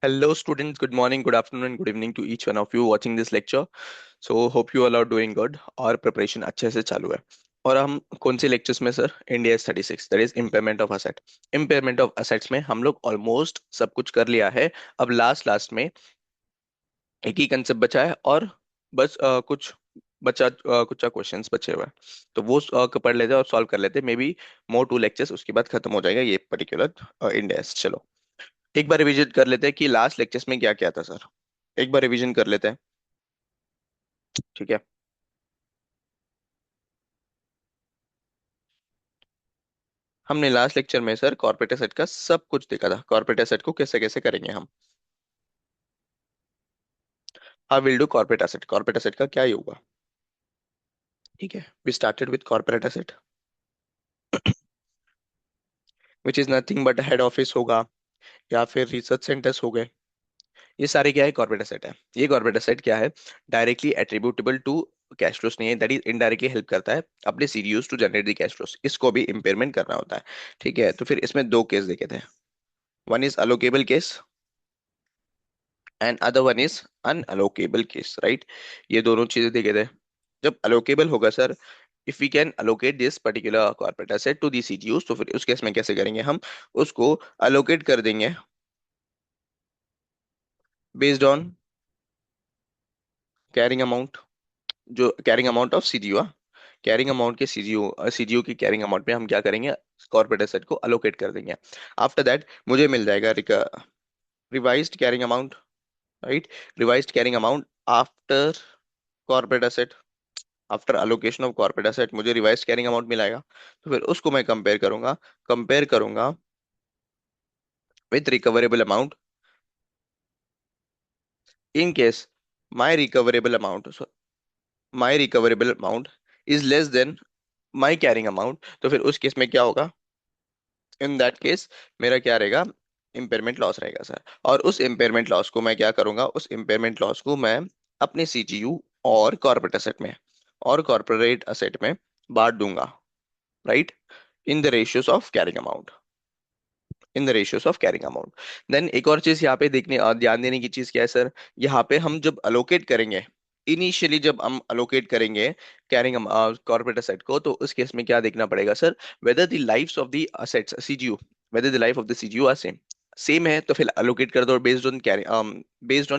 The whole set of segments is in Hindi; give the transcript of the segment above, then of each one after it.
Hello, students. Good morning, good afternoon, and good evening to each one of you watching this lecture. So, hope you all are doing good और preparation अच्छे से चालू है। और हम कौन से lectures में sir? India 36 that is impairment of asset. Impairment of assets में हम लोग ऑलमोस्ट सब कुछ कर लिया है। अब लास्ट में एक ही कंसेप्ट बचा है और बस कुछ क्वेश्चंस बचे हुए हैं। तो वो पढ़ लेते हैं और सॉल्व कर लेते हैं। May be more to lectures उसके बाद खत्म हो जाएगा ये पर्टिकुलर इंडिया। चलो एक बार रिविजिट कर लेते हैं कि लास्ट लेक्चर्स में क्या क्या था सर। एक बार रिवीजन कर लेते हैं। ठीक है। हमने लास्ट लेक्चर में सर कॉर्पोरेट एसेट का सब कुछ देखा था। कॉर्पोरेट एसेट को कैसे कैसे करेंगे हम। How will do corporate asset. Corporate asset का क्या ही होगा। ठीक है, we started with corporate asset which is nothing but head office होगा या फिर रिसर्च सेंटर्स हो गए। ये सारे क्या है, कॉर्पोरेट एसेट है। ये कॉर्पोरेट एसेट क्या है, directly attributable to cash flows नहीं है, दैट इज इनडायरेक्टली हेल्प करता है अपने CDOs to generate the cash flows. इसको भी इंपेयरमेंट करना होता है। ठीक है, तो फिर इसमें दो केस देखे थे। One is allocable case and other one is unallocable case, right. ये दोनों चीजें देखे थे। जब अलोकेबल होगा sir, if we can allocate this particular corporate asset to the CTUs, तो फिर उस केस में कैसे करेंगे हम। उसको अलोकेट कर देंगे बेस्ड ऑन कैरिंग अमाउंट। जो carrying amount of CDU, carrying amount के सीडीयू सीडीयू की कैरिंग अमाउंट पे हम क्या करेंगे, कॉर्पोरेट एसेट को अलोकेट कर देंगे। आफ्टर दैट मुझे मिल जाएगा revised carrying amount, right. Revised carrying amount after corporate asset, after allocation of corporate asset मुझे रिवाइज कैरिंग अमाउंट मिलेगा। तो फिर उसको मैं कंपेयर करूंगा with recoverable amount in case my recoverable amount my recoverable amount is less than my carrying amount. तो फिर उस केस में क्या होगा, इन दैट केस मेरा क्या रहेगा, इम्पेयरमेंट लॉस रहेगा सर। और उस इम्पेयरमेंट लॉस को मैं क्या करूंगा, उस इम्पेयरमेंट लॉस को मैं अपने सीजीयू और कॉर्पोरेट असेट में बांट दूंगा, right, in the ratios of carrying amount, in the ratios of carrying amount. Then एक और चीज यहाँ पे ध्यान देने की चीज क्या है सर, यहाँ पे हम जब अलोकेट करेंगे, इनिशियली जब हम अलोकेट करेंगे कैरिंग कॉर्पोरेट असेट को, तो उस केस में क्या देखना पड़ेगा sir, whether the lifes of the assets CGU, whether the life of the CGU are same. Same है तो फिर अलोकेट कर दो बेस्ड ऑन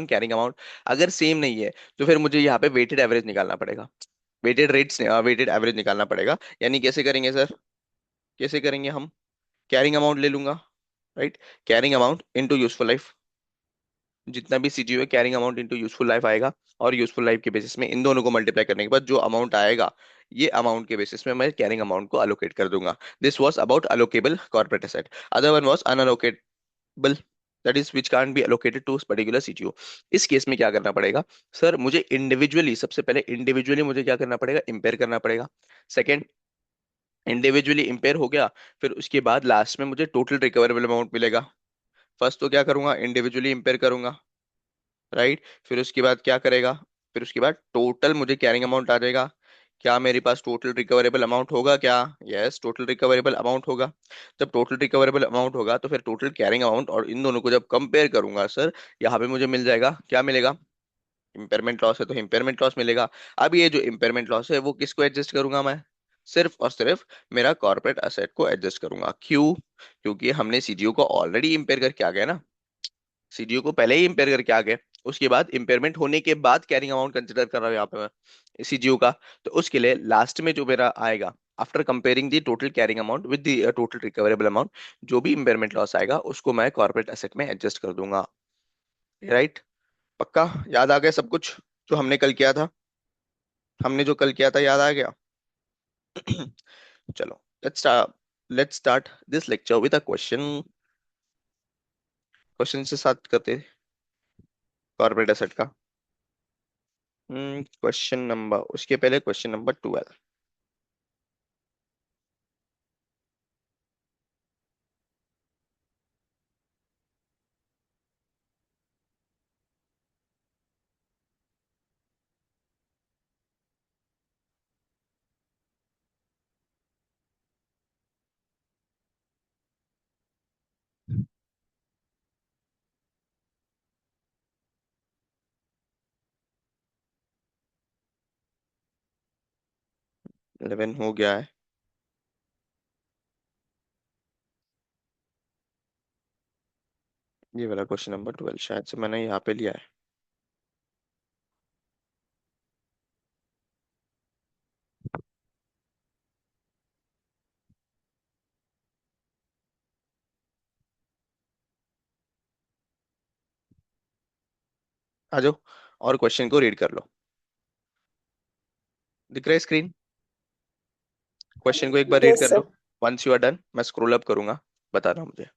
कैरिंग अमाउंट। अगर सेम नहीं है तो फिर मुझे यहाँ पे वेटेड एवरेज निकालना पड़ेगा, वेटेड एवरेज निकालना पड़ेगा। यानी कैसे करेंगे सर, कैसे करेंगे हम, कैरिंग अमाउंट ले लूंगा, right. Carrying amount into useful life, जितना भी सीजीओ है carrying amount into useful life आएगा। और यूजफुल लाइफ के बेसिस में इन दोनों को मल्टीप्लाई करने के बाद जो अमाउंट आएगा, ये अमाउंट के बेसिस में मैं कैरिंग अमाउंट को अलोकेट कर दूंगा। This was about allocable corporate asset. Other one was unallocable, that is which can't be allocated to particular CGO. इस केस में क्या करना पड़ेगा सर, मुझे इंडिविजुअली, सबसे पहले इंडिविजुअली मुझे क्या करना पड़ेगा, इंपेयर करना पड़ेगा। सेकंड, इंडिविजुअली इंपेयर हो गया, फिर उसके बाद लास्ट में मुझे टोटल रिकवरेबल अमाउंट मिलेगा। फर्स्ट तो क्या करूंगा, इंडिविजुअली इंपेयर करूंगा, राइट। फिर उसके बाद क्या करेगा, फिर उसके बाद टोटल मुझे कैरिंग अमाउंट आ जाएगा। क्या मेरे पास टोटल रिकवरेबल अमाउंट होगा क्या, यस, टोटल रिकवरेबल अमाउंट होगा। जब टोटल रिकवरेबल अमाउंट होगा तो फिर टोटल कैरिंग अमाउंट और इन दोनों को जब कंपेयर करूंगा सर, यहाँ पे मुझे मिल जाएगा, क्या मिलेगा, इम्पेयरमेंट लॉस है तो इम्पेयरमेंट लॉस मिलेगा। अब ये जो इम्पेयरमेंट लॉस है वो किसको एडजस्ट करूंगा मैं, सिर्फ और सिर्फ मेरा कॉर्पोरेट असेट को एडजस्ट करूंगा। क्यों, क्योंकि हमने सीडीओ को ऑलरेडी इंपेयर करके आ गए ना, सीडीओ को पहले ही इंपेयर करके आ गए। उसके बाद इंपेयरमेंट होने के बाद कैरिंग अमाउंट कंसिडर कर रहा हूँ यहाँ पे मैं सीडीओ का। तो उसके लिए लास्ट में जो मेरा आएगा, after comparing the total carrying amount with the total recoverable amount, जो भी इंपेयरमेंट लॉस आएगा उसको मैं कॉर्पोरेट एसेट में एडजस्ट कर दूंगा, राइट। पक्का याद आ गया सब कुछ जो हमने कल किया था, हमने जो कल किया था याद आ गया। चलो, let's start this lecture with a question. Question से स्टार्ट करते कॉर्पोरेट एसेट का। क्वेश्चन नंबर, उसके पहले क्वेश्चन नंबर 12। 11 हो गया है। ये वाला क्वेश्चन नंबर 12 शायद से मैंने यहाँ पे लिया है। आ जाओ, और क्वेश्चन को रीड कर लो। दिख रहा है स्क्रीन? क्वेश्चन को एक बार रीड यस कर सर। लो। वंस यू आर डन मैं स्क्रॉल अप करूंगा, बताना मुझे।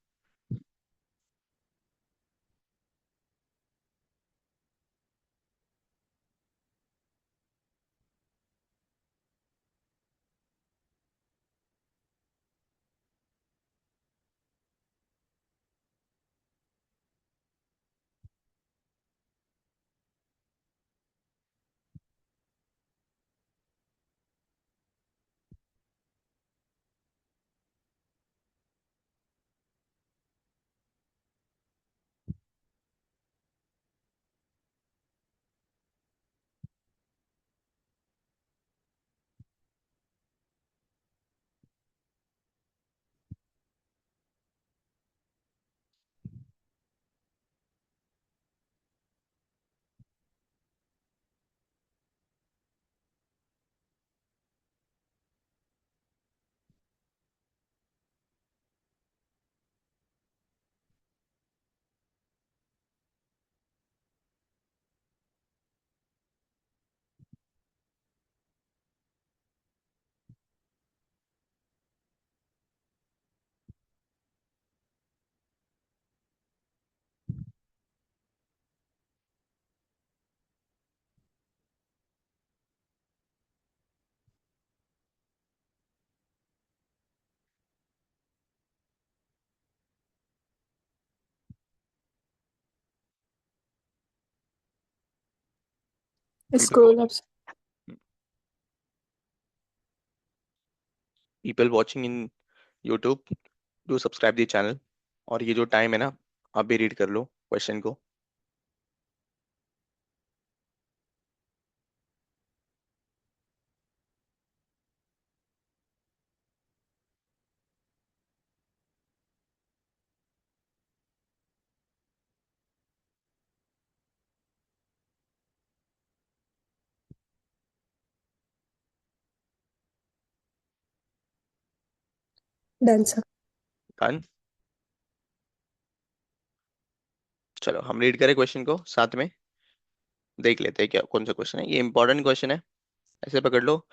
Scroll up. People watching in YouTube, do subscribe the channel. और ये जो टाइम है ना, आप भी रीड कर लो क्वेश्चन को। Done sir. डन। चलो हम रीड करें क्वेश्चन को साथ में, देख लेते हैं क्या कौन सा क्वेश्चन है। ये इंपॉर्टेंट क्वेश्चन है, ऐसे पकड़ लो।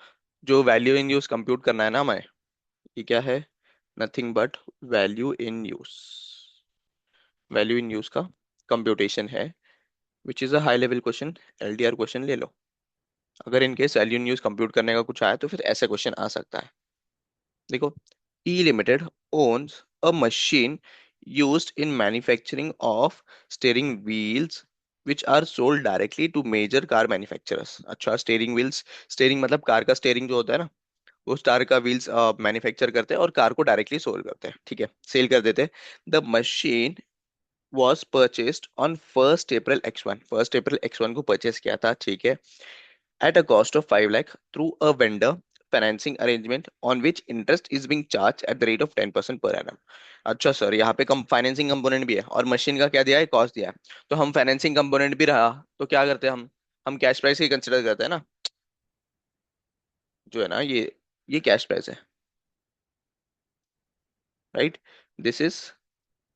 जो वैल्यू इन यूज कंप्यूट करना है ना हमें, ये क्या है? Nothing but value in use. Value in use का कंप्यूटेशन है, which is a high level question. LDR question ले लो। अगर in case value in use compute करने का कुछ आया तो फिर ऐसा क्वेश्चन आ सकता है। देखो, E Limited owns a machine used in manufacturing of steering wheels which are sold directly to major car manufacturers। अच्छा, स्टेयरिंग व्हील्स, स्टेयरिंग मतलब कार का स्टेयरिंग जो होता है ना, वो कार का व्हील्स मैन्युफैक्चर करते हैं और कार को डायरेक्टली सोल करते हैं, ठीक है, सेल कर देते हैं। The machine was purchased on 1st April X1, 1st April X1 को परचेस किया था, ठीक है, at a cost of 5 lakh through a vendor financing arrangement on which interest is being charged at the rate of 10% per annum। अच्छा सर, यहाँ पे कम फाइनेंसिंग कंपोनेंट भी है और मशीन का क्या दिया है, कॉस्ट दिया है। तो हम फाइनेंसिंग कंपोनेंट भी रहा तो क्या करते हैं हम कैश प्राइस ही कंसिडर करते हैं ना, जो है ना ये कैश प्राइस है, right? This is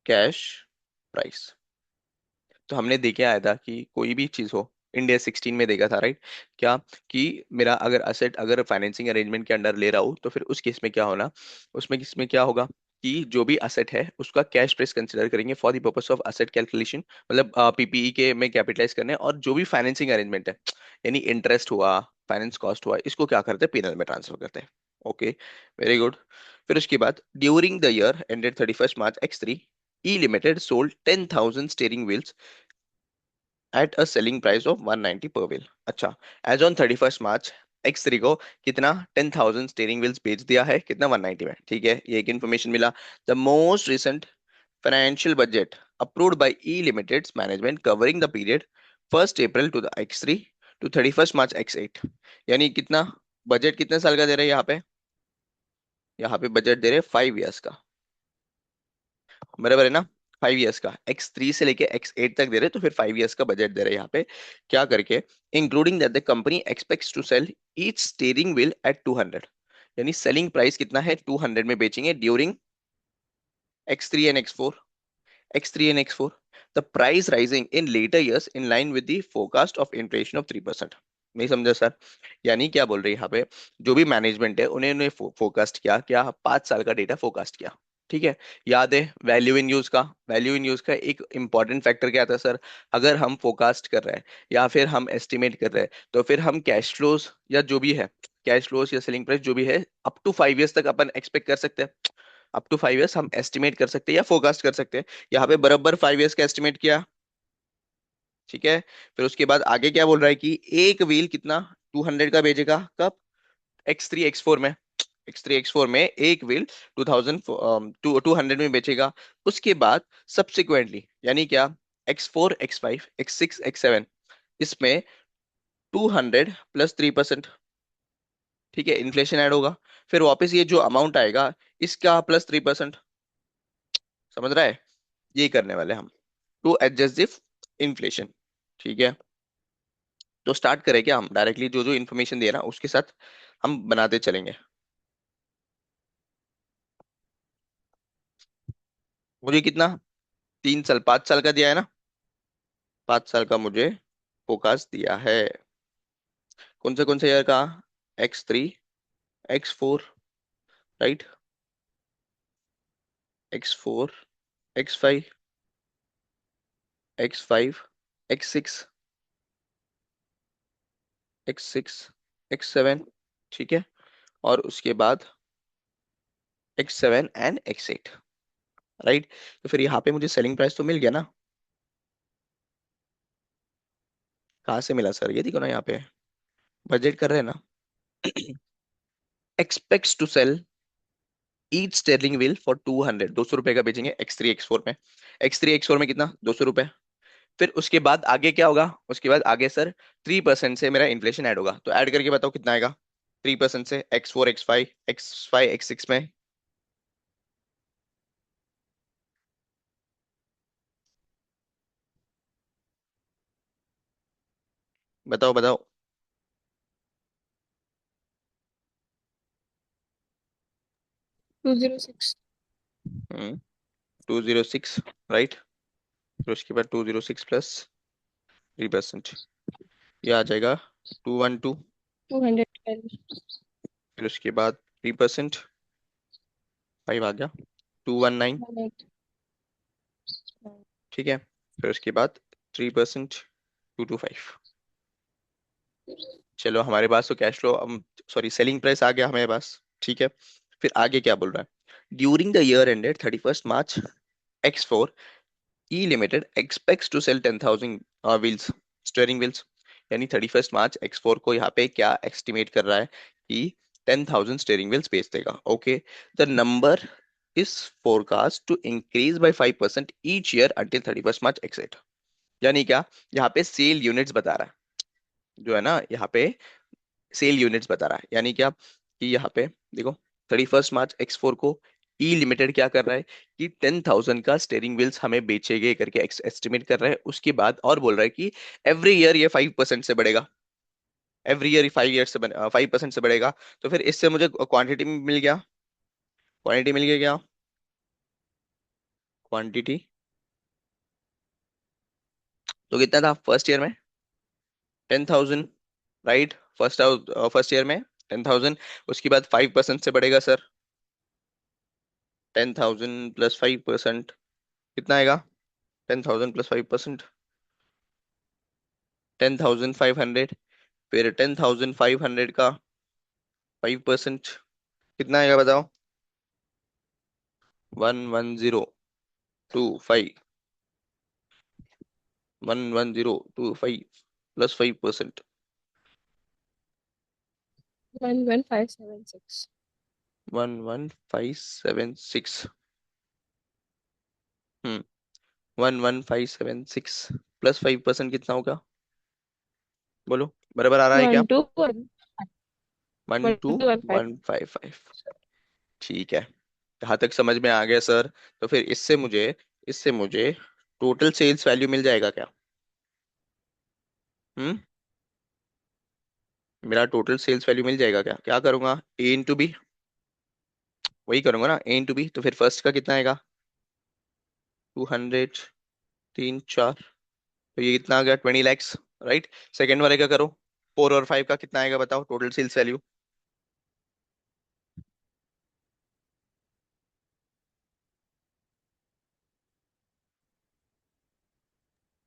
cash price. तो हमने देखे आया था कि कोई भी चीज हो, इंडिया 16 में देखा था, राइट? क्या कि मेरा अगर असेट अगर फाइनेंसिंग अरेंजमेंट के अंडर ले रहा हूँ तो फिर उस केस में क्या होना, उसमें किसमें क्या होगा कि जो भी असेट है उसका कैश प्राइस कंसिडर करेंगे for the purpose of asset calculation, मतलब पीपीई के में कैपिटलाइज करने, और जो भी फाइनेंसिंग अरेंजमेंट है, यानी इंटरेस्ट हुआ, फाइनेंस कॉस्ट हुआ, इसको क्या करते हैं, पीएनएल में ट्रांसफर करते हैं। Okay, very good. फिर उसके बाद during the year ended 31 March X3, E Limited sold 10,000 steering wheels at a selling price of 190 पर व्हील। अच्छा, एज ऑन 31 March X3 को कितना, 10,000 स्टीयरिंग व्हील्स बेच दिया है, कितना, 190 में, ठीक है, ये एक इन्फॉर्मेशन मिला। The most recent financial budget approved by E limited management covering the period 1st April to the X3 to 31st March X8, यानी कितना, बजट कितने साल का दे रहे हैं यहाँ पे बजट दे रहे हैं 5 इयर्स का, बराबर है ना। 5 इयर्स का, X3 से लेके X8 तक दे रहे, तो फिर 5 इयर्स का बजट दे रहे यहाँ पे। क्या करके, including that the company expects to sell each steering wheel at 200, यानी सेलिंग प्राइस कितना है, 200 में बेचेंगे during X3 and X4, X3 and X4. The price rising in later years in line with the forecast of inflation of 3%. नहीं समझा सर? यानी क्या बोल रही है यहाँ पे, जो भी मैनेजमेंट है उन्होंने फोकास्ट किया क्या, 5 साल का डेटा फोकास्ट किया। ठीक है। याद है वैल्यू इन यूज का, वैल्यू इन यूज का एक इंपॉर्टेंट फैक्टर क्या था सर, अगर हम फोकास्ट कर रहे हैं या फिर हम एस्टिमेट कर रहे हैं, तो फिर हम कैश फ्लोज या जो भी है, कैश फ्लोज या सेलिंग प्राइस जो भी है, अप टू 5 इयर्स तक अपन एक्सपेक्ट कर सकते हैं। अप टू 5 इयर्स हम एस्टिमेट कर सकते हैं या फोकास्ट कर सकते हैं। यहाँ पे बराबर 5 इयर्स का एस्टिमेट किया। ठीक है। फिर उसके बाद आगे क्या बोल रहा है कि एक व्हील कितना, 200 का भेजेगा कब, X3 X4 में, X3 X4 में एक व्हील 200 में बेचेगा। उसके बाद सब्सिक्वेंटली यानी क्या, X4 X5 X6 X7, इसमें 200 + 3%, ठीक है, इन्फ्लेशन ऐड होगा। फिर वापस ये जो अमाउंट आएगा इसका +3%, समझ रहा है, यही करने वाले हम, टू एडजस्ट द इन्फ्लेशन। ठीक है। तो स्टार्ट करें क्या, हम डायरेक्टली जो जो इन्फॉर्मेशन दिया ना उसके साथ हम बनाते चलेंगे। मुझे कितना, 3 साल 5 साल का दिया है ना, 5 साल का मुझे फोकस दिया है। कौन से ईयर का, X3 X4, right, X4 X5 X5 X6 X6 X7, ठीक है, और उसके बाद X7 एंड X8, राइट। तो फिर यहाँ पे मुझे सेलिंग प्राइस तो मिल गया ना, कहाँ से मिला सर, ये देखो ना यहाँ पे बजट कर रहे हैं ना। Expects to sell each steering wheel for 200, 200 रुपए का बेचेंगे X3 X4 में, X3 X4 में कितना, 200 रुपए। फिर उसके बाद आगे क्या होगा, उसके बाद आगे सर 3% से मेरा इन्फ्लेशन ऐड होगा, तो ऐड करके बताओ कितना आएगा, 3% से X4 X5 X6 में। बताओ बताओ। 206। 206, राइट। फिर उसके बाद 206 + 3%, ये आ जाएगा 212। 212। फिर उसके बाद 3%, 5 आ गया, 219। 108। ठीक है। फिर उसके बाद 3%, 225। चलो हमारे पास तो cash flow, sorry selling price आ गया हमारे पास। ठीक है। फिर आगे क्या बोल रहा है, during the year ended 31 March, X4 E limited expects to sell 10,000 wheels, steering wheels, यानी 31 मार्च X4 को यहाँ पे क्या एस्टिमेट कर रहा है कि 10,000 स्टीयरिंग व्हील्स बेच देगा। Okay, the number is forecast to increase by 5% each year until 31 March X8, यानी क्या, यहाँ पे सेल यूनिट्स बता रहा है, जो है ना यहाँ पे सेल यूनिट्स बता रहा है, यानी क्या कि यहाँ पे देखो 31 मार्च X4 को ई लिमिटेड क्या कर रहा है कि 10,000 का स्टेयरिंग व्हील्स हमें बेचेंगे करके एस्टिमेट कर रहा है। उसके बाद और बोल रहा है कि एवरी ईयर ये 5% से बढ़ेगा, एवरी ईयर 5 ईयर से 5% से बढ़ेगा। तो फिर इससे मुझे क्वांटिटी मिल गया, क्वांटिटी मिल गया क्या, क्वांटिटी, तो कितना था फर्स्ट ईयर में, 10,000, राइट, फर्स्ट ईयर में 10,000। उसके बाद 5% से बढ़ेगा सर, 10,000 +5%, कितना आएगा, 10,000 +5%, 10,500। फिर 10,500 का 5% कितना आएगा बताओ, 11025, 11025 +5%, 11576। 11576। 11576 +5% कितना होगा, बोलो, बराबर आ रहा है क्या, 121। One two 1215। 155। ठीक है, यहाँ तक समझ में आ गया सर। तो फिर इससे मुझे टोटल सेल्स वैल्यू मिल जाएगा क्या? हम्म, मेरा टोटल सेल्स वैल्यू मिल जाएगा क्या? क्या करूंगा, ए इंटू बी, वही करूंगा ना, ए इंटू बी। तो फिर फर्स्ट का कितना आएगा? 200, 3 4, तो ये कितना आ गया? 20 lakhs, राइट। सेकंड वाले का करो, 4 और 5 का कितना आएगा बताओ total sales value?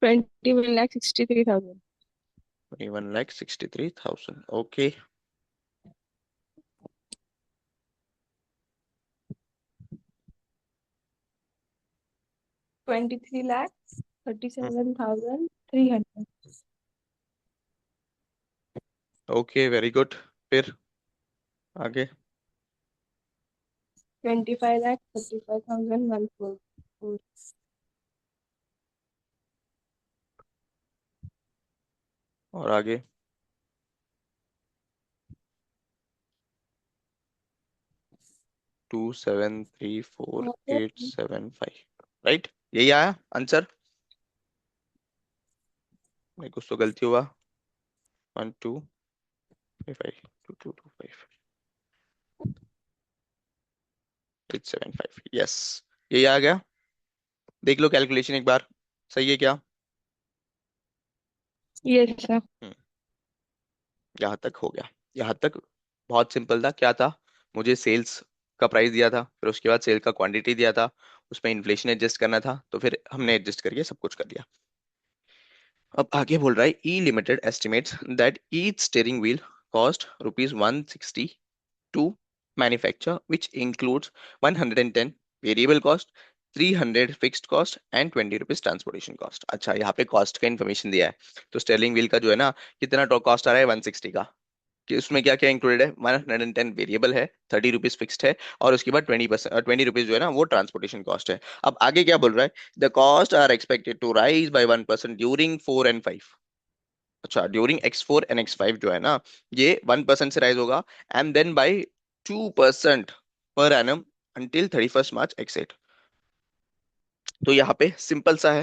21,63,000। 21,63,000, okay. 23,37,300। Okay, very good. फिर आगे। 25,35,144। और आगे। 2734875, राइट। यही आया आंसर? नहीं, कुछ तो गलती हुआ। 1255225 875, यस, यही आ गया। देख लो कैलकुलेशन एक बार, सही है क्या? Yes sir. हम्म, यहाँ तक हो गया। यहाँ तक बहुत सिंपल था। क्या था? मुझे सेल्स का प्राइस दिया था, फिर उसके बाद सेल का क्वांटिटी दिया था, उसमें इन्फ्लेशन एडजस्ट करना था, तो फिर हमने एडजस्ट करके सब कुछ कर दिया। अब आगे बोल रहा है, E limited estimates that each steering wheel cost ₹160 to manufacture, which includes 110 variable cost, 300 fixed cost and 20 rupees transportation cost. अच्छा, यहाँ पे कॉस्ट का इन्फॉर्मेशन दिया है। तो स्टेरलिंग व्हील का जो है ना, कितना कॉस्ट आ रहा है? 160 का। कि उसमें क्या क्या इंक्लूडेड है? 110 वेरिएबल है, 30 रुपीज फिक्स्ड है, और उसके बाद 20 रुपीज जो है ना वो ट्रांसपोर्टेशन कॉस्ट है। अब आगे क्या बोल रहा है? The cost are expected to rise by 1% during 4 and 5। अच्छा, ड्यूरिंग X4 and X5 जो है ना, ये 1% से राइज होगा, and then by 2% per annum until 31 March X8। तो यहाँ पे सिंपल सा है।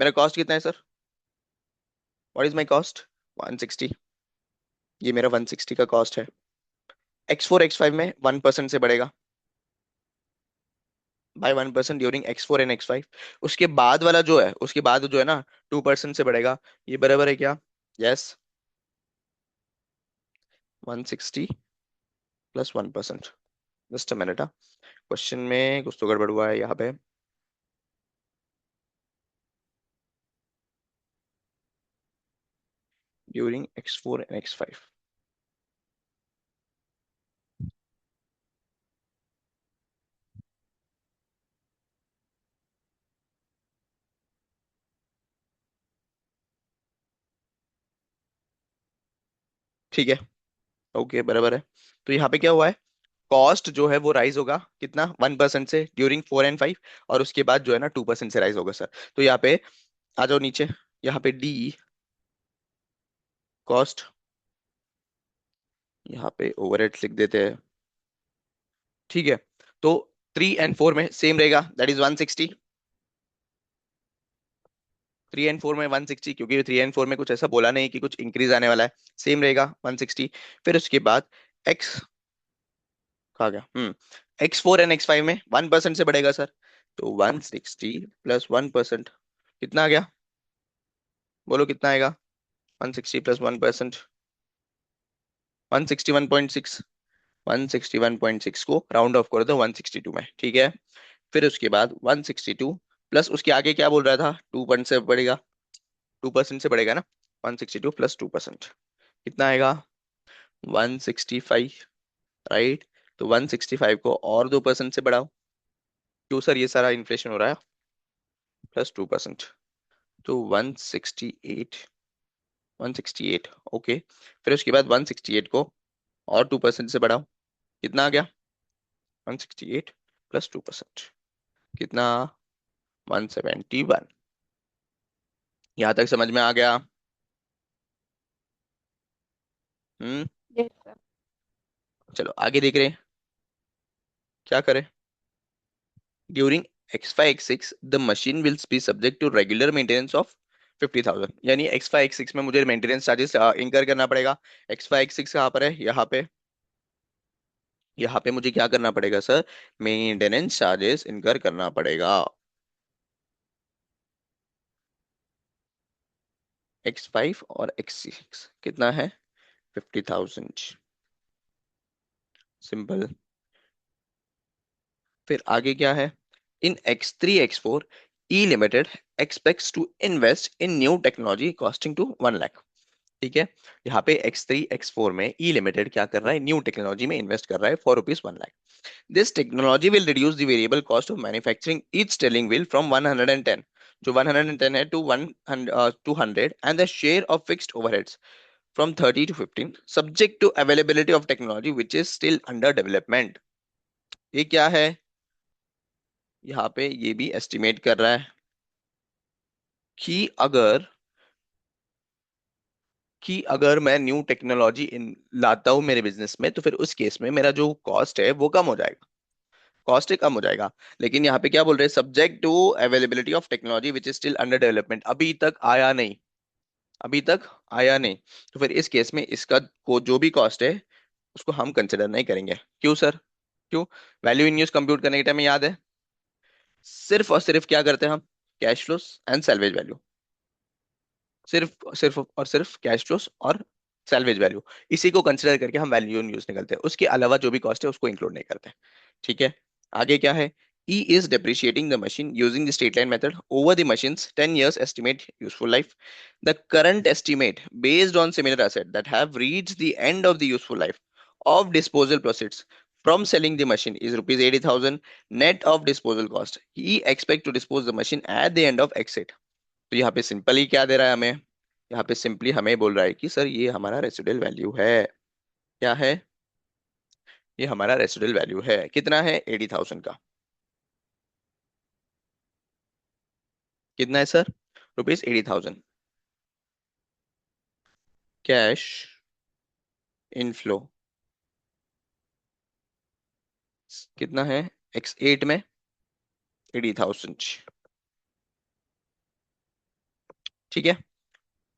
मेरा कॉस्ट कितना है sir? What is my cost? 160। ये मेरा 160 का कॉस्ट है। X4 X5 में 1% से बढ़ेगा bye 1% during X4 and X5। उसके बाद वाला जो है, उसके बाद जो है ना, 2% से बढ़ेगा। ये बराबर है क्या? Yes, 160 plus 1%। Just a minute, question में कुछ तो गड़बड़ हुआ है यहाँ पे। ड्यूरिंग X4 and X5, ठीक है, ओके, बराबर है। तो यहाँ पे क्या हुआ है? कॉस्ट जो है वो राइज होगा कितना? 1% से ड्यूरिंग 4 and 5, और उसके बाद जो है ना 2% से राइज होगा सर। तो यहाँ पे आ जाओ नीचे, यहाँ पे डी कॉस्ट, यहाँ पे ओवरहेड्स लिख देते हैं, ठीक है। तो 3 and 4 में सेम रहेगा, दैट इज 160। 3 and 4 में 160, क्योंकि 3 and 4 में कुछ ऐसा बोला नहीं कि कुछ इंक्रीज आने वाला है, सेम रहेगा 160। फिर उसके बाद एक्स, कहा गया, X4 and X5 में 1% से बढ़ेगा सर। तो 160 प्लस 1%, कितना आ गया? बोलो कितना आएगा? 160 प्लस 1%, 161.6। 161.6 को राउंड ऑफ कर दो 162 में, ठीक है। फिर उसके बाद 162 प्लस उसके आगे क्या बोल रहा था? 2% से बढ़ेगा, 2% से बढ़ेगा ना। 162 प्लस 2%, कितना आएगा? 165, राइट। तो 165 को और 2% से बढ़ाओ। क्यों सर? ये सारा इन्फ्लेशन हो रहा है, प्लस 2%। तो 168, 168, ओके। फिर उसके बाद 168 को और 2% से बढ़ाओ, कितना आ गया? 168 प्लस 2%, कितना? 171। यहाँ तक समझ में आ गया? हम्म। Yes sir. चलो आगे देख रहे हैं क्या करें। During X5 X6 the machine will be subject to regular maintenance of 50,000। यानी X5 X6 में मुझे मेंटेनेंस चार्जेस इंकर करना पड़ेगा। X5 X6 कहाँ पर है, यहाँ पे। यहाँ पे मुझे क्या करना पड़ेगा सर, मेंटेनेंस चार्जेस इनकर करना पड़ेगा। X5 और X6 कितना है, 50,000। सिंपल। फिर आगे क्या है, in X3 X4 E limited expects to invest in new technology costing to 1 lakh. ठीक है। यहाँ पे X3 X4 में ई लिमिटेड क्या कर रहा है, न्यू टेक्नोलॉजी में इन्वेस्ट कर रहा है for rupees 1 lakh. This technology will reduce the variable cost of manufacturing each steering wheel from 110, जो 110 है, to 200, and the share of fixed overheads from 30 to 15, subject to availability of technology which is still under development. ये क्या है, यहाँ पे ये भी एस्टिमेट कर रहा है कि अगर मैं न्यू टेक्नोलॉजी लाता हूँ मेरे बिजनेस में, तो फिर उस केस में मेरा जो कॉस्ट है वो कम हो जाएगा, कॉस्ट कम हो जाएगा। लेकिन यहाँ पे क्या बोल रहे हैं, subject to availability of technology which is still under development, अभी तक आया नहीं, अभी तक आया नहीं। तो फिर इस केस में इसका को जो भी कॉस्ट है उसको हम कंसिडर नहीं करेंगे। क्यों सर, क्यों। वैल्यू इन यूज कंप्यूट करने के टाइम में याद है, सिर्फ और सिर्फ क्या करते हैं हम, cash flows and salvage value, सिर्फ सिर्फ और सिर्फ कैश फ्लोस और सैल्वेज वैल्यू, इसी को कंसिडर करके हम वैल्यू इन यूज निकलते हैं, उसके अलावा जो भी कॉस्ट है उसको इंक्लूड नहीं करते। ठीक है। आगे क्या है, E is depreciating the machine using the straight line method over the machine's 10 years estimate useful life. The current estimate based on similar assets that have reached the end of the useful life of disposal proceeds from selling the machine is rupees 80,000 net of disposal cost. He expect to dispose the machine at the end of exit। तो यहाँ पे सिंपली क्या दे रहा है हमें, यहाँ पे सिंपली हमें बोल रहा है कि सर ये हमारा रेसिडुअल वैल्यू है। क्या है, ये हमारा रेसिडुअल वैल्यू है, कितना है, 80,000 का। कितना है सर, रुपीज 80,000। कैश इनफ्लो कितना है, X8 में 80,000। ठीक है।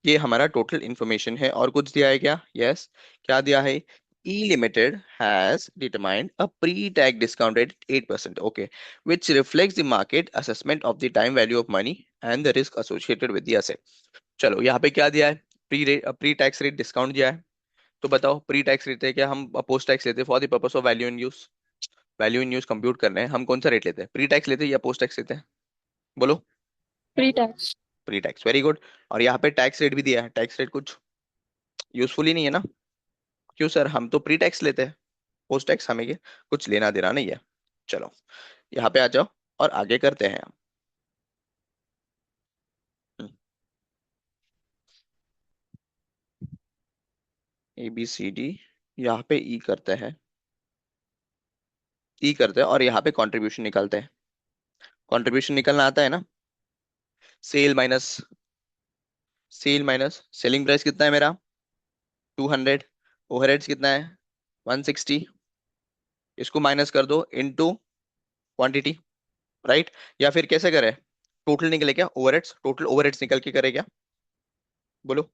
ये हमारा टोटल इंफॉर्मेशन है, और कुछ दिया है क्या, यस। क्या दिया है, E Limited has determined a pre-tax discount rate 8%, okay, which reflects the market assessment of the time value of money and the risk associated with the asset। चलो यहाँ पे क्या दिया है, प्री टैक्स रेट डिस्काउंट दिया है। तो बताओ प्री टैक्स रेट है क्या, हम पोस्ट टैक्स लेते हैं for the purpose of value in use, value in use compute करना है, हम कौन सा रेट लेते हैं, प्री टैक्स लेते हैं या पोस्ट टैक्स लेते हैं, बोलो। Pre tax. Pre tax, very good. और यहाँ पे टैक्स रेट भी दिया है, टैक्स रेट कुछ यूजफुल ही नहीं है ना। क्यों सर, हम तो प्री टैक्स लेते हैं, पोस्ट टैक्स हमें कुछ लेना देना नहीं है। चलो यहाँ पे आ जाओ और आगे करते हैं हम। ABCD, यहाँ पे ई करते हैं, ई करते हैं और यहाँ पे कंट्रीब्यूशन निकालते हैं। कंट्रीब्यूशन निकलना आता है ना, sale minus, sale minus selling price कितना है मेरा, 200, ओवरहेड्स कितना है, 160, इसको माइनस कर दो इनटू क्वांटिटी, राइट। या फिर कैसे करें, टोटल निकले क्या, ओवरहेड्स, टोटल ओवरहेड्स निकल के करे क्या, बोलो।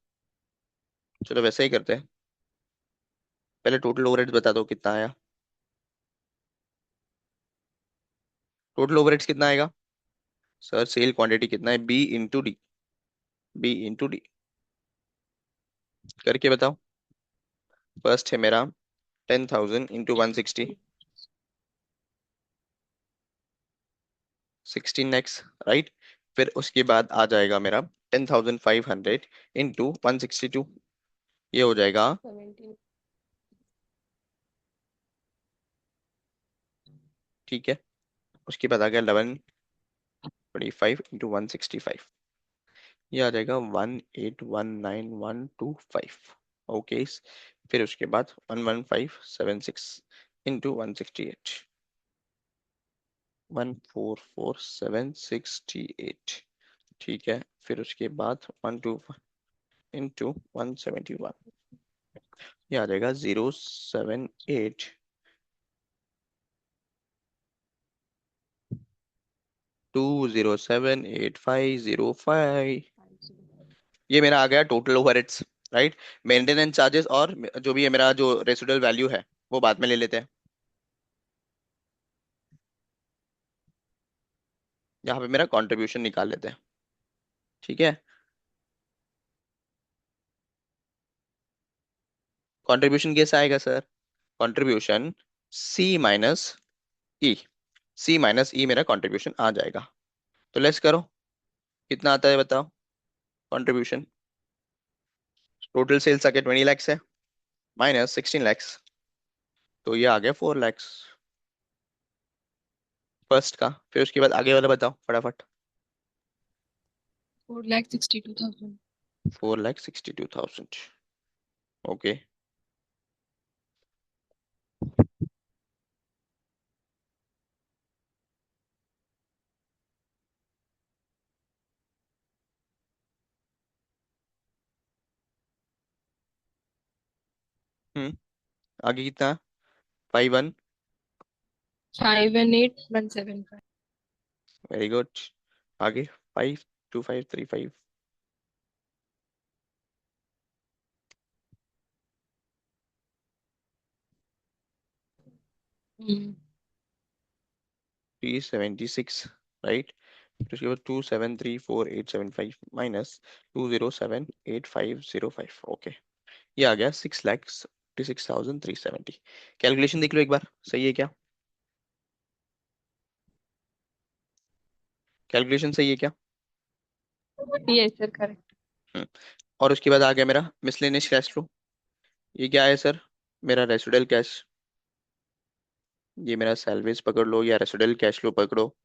चलो वैसे ही करते हैं, पहले टोटल ओवरहेड्स बता दो कितना आया, टोटल ओवरहेड्स कितना आएगा सर, सेल क्वांटिटी कितना है, B/D, B/D, करके बताओ। फर्स्ट है मेरा 10,000 इंटू 160, 16x, राइट। फिर उसके बाद आ जाएगा मेरा 10,500 इंटू 162, ये हो जाएगा, 17। ठीक है। उसके बाद आ गया 1125 इंटू 165, ये आ जाएगा 1819125, ओके। फिर उसके बाद 11576 इंटू 168, 144,768, ठीक है। फिर उसके बाद 125 इंटू 171, ये आ जाएगा 078 2078505। ये मेरा आ गया total overheads, right. Maintenance charges और जो भी है मेरा जो रेसिडुअल वैल्यू है वो बाद में ले लेते हैं। यहाँ पे मेरा कंट्रीब्यूशन निकाल लेते हैं, ठीक है। कंट्रीब्यूशन कैसा आएगा sir? Contribution C - E, C - E मेरा कंट्रीब्यूशन आ जाएगा। तो लेस करो, कितना आता है बताओ कंट्रीब्यूशन। टोटल सेल्स आके 20 lakhs है, -16 lakhs, तो ये आ गया 4 lakhs फर्स्ट का। फिर उसके बाद आगे वाला बताओ फटाफट। 4,62,000। 4,62,000, ओके। हम्म, आगे कितना? 51। 518,175। Very good. आगे 52535। हम्म। 376, राइट। फिर उसके बाद 2734875 -2078505, ओके। ये आ गया 6,56,370। कैलकुलेशन देख लो एक बार, सही है क्या? कैलकुलेशन सही है क्या? Yes sir, correct. हम्म। और उसके बाद आ गया मेरा मिसलेनियस कैश फ्लो। ये क्या है सर? मेरा रेसिडुअल कैश, ये मेरा सैलवेज पकड़ लो या रेसिडुअल कैश फ्लो पकड़ो,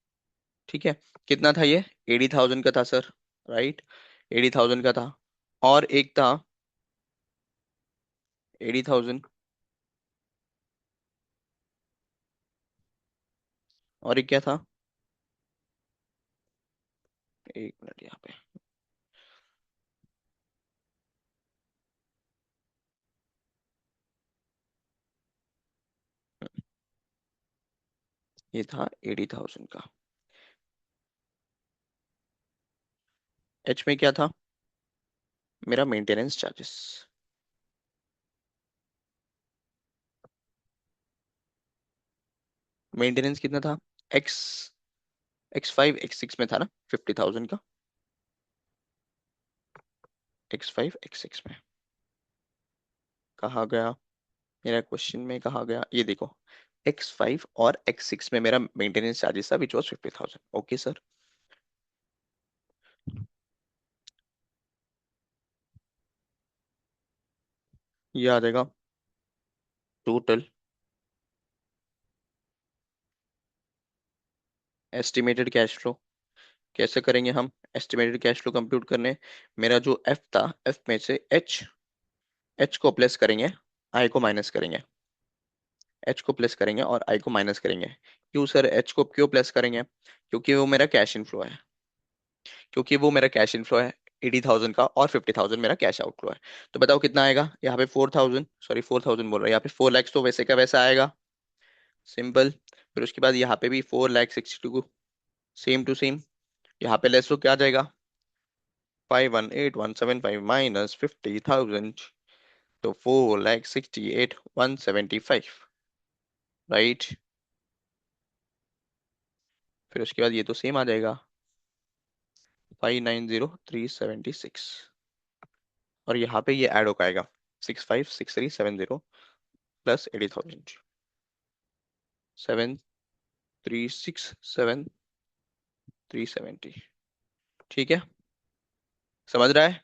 ठीक है। कितना था ये? 80,000 का था सर, राइट। 80,000 का था। और एक था 80,000, और एक क्या था? एक मिनट यहाँ पे, ये था 80,000 का। एच में क्या था? मेरा मेंटेनेंस चार्जेस। मेंटेनेंस कितना था? एक्स X5 X6 में था ना 50,000 का। X5 X6 में कहा गया, मेरा क्वेश्चन में कहा गया, ये देखो। X5 और X6 में मेरा मेंटेनेंस चार्जेस था विच वॉज 50,000, ओके सर। ये आ जाएगा टोटल एस्टिमेटेड कैश फ्लो। कैसे करेंगे हम एस्टिमेटेड कैश फ्लो कंप्यूट करने? मेरा जो एफ था, एफ में से एच, एच को प्लस करेंगे, आई को माइनस करेंगे। एच को प्लस करेंगे और आई को माइनस करेंगे। क्यों सर एच को क्यों प्लस करेंगे? क्योंकि वो मेरा कैश इनफ्लो है, क्योंकि वो मेरा कैश इनफ्लो है 80,000 का, और 50,000 मेरा कैश आउटफ्लो है। तो बताओ कितना आएगा यहाँ पे? 4,000, सॉरी 4,000 बोल रहा है, यहाँ पे 4 lakhs तो वैसे का वैसा आएगा, सिंपल। फिर उसके बाद यहाँ पे भी 4,62,000, सेम टू सेम। यहाँ पे लेस तो क्या आ जाएगा? 518,175 -50,000, तो 4,68,175, राइट। फिर उसके बाद ये तो सेम आ जाएगा 590,376, और यहाँ पे ये ऐड हो पाएगा 656370 +80,000, 7367370, ठीक है। समझ रहा है?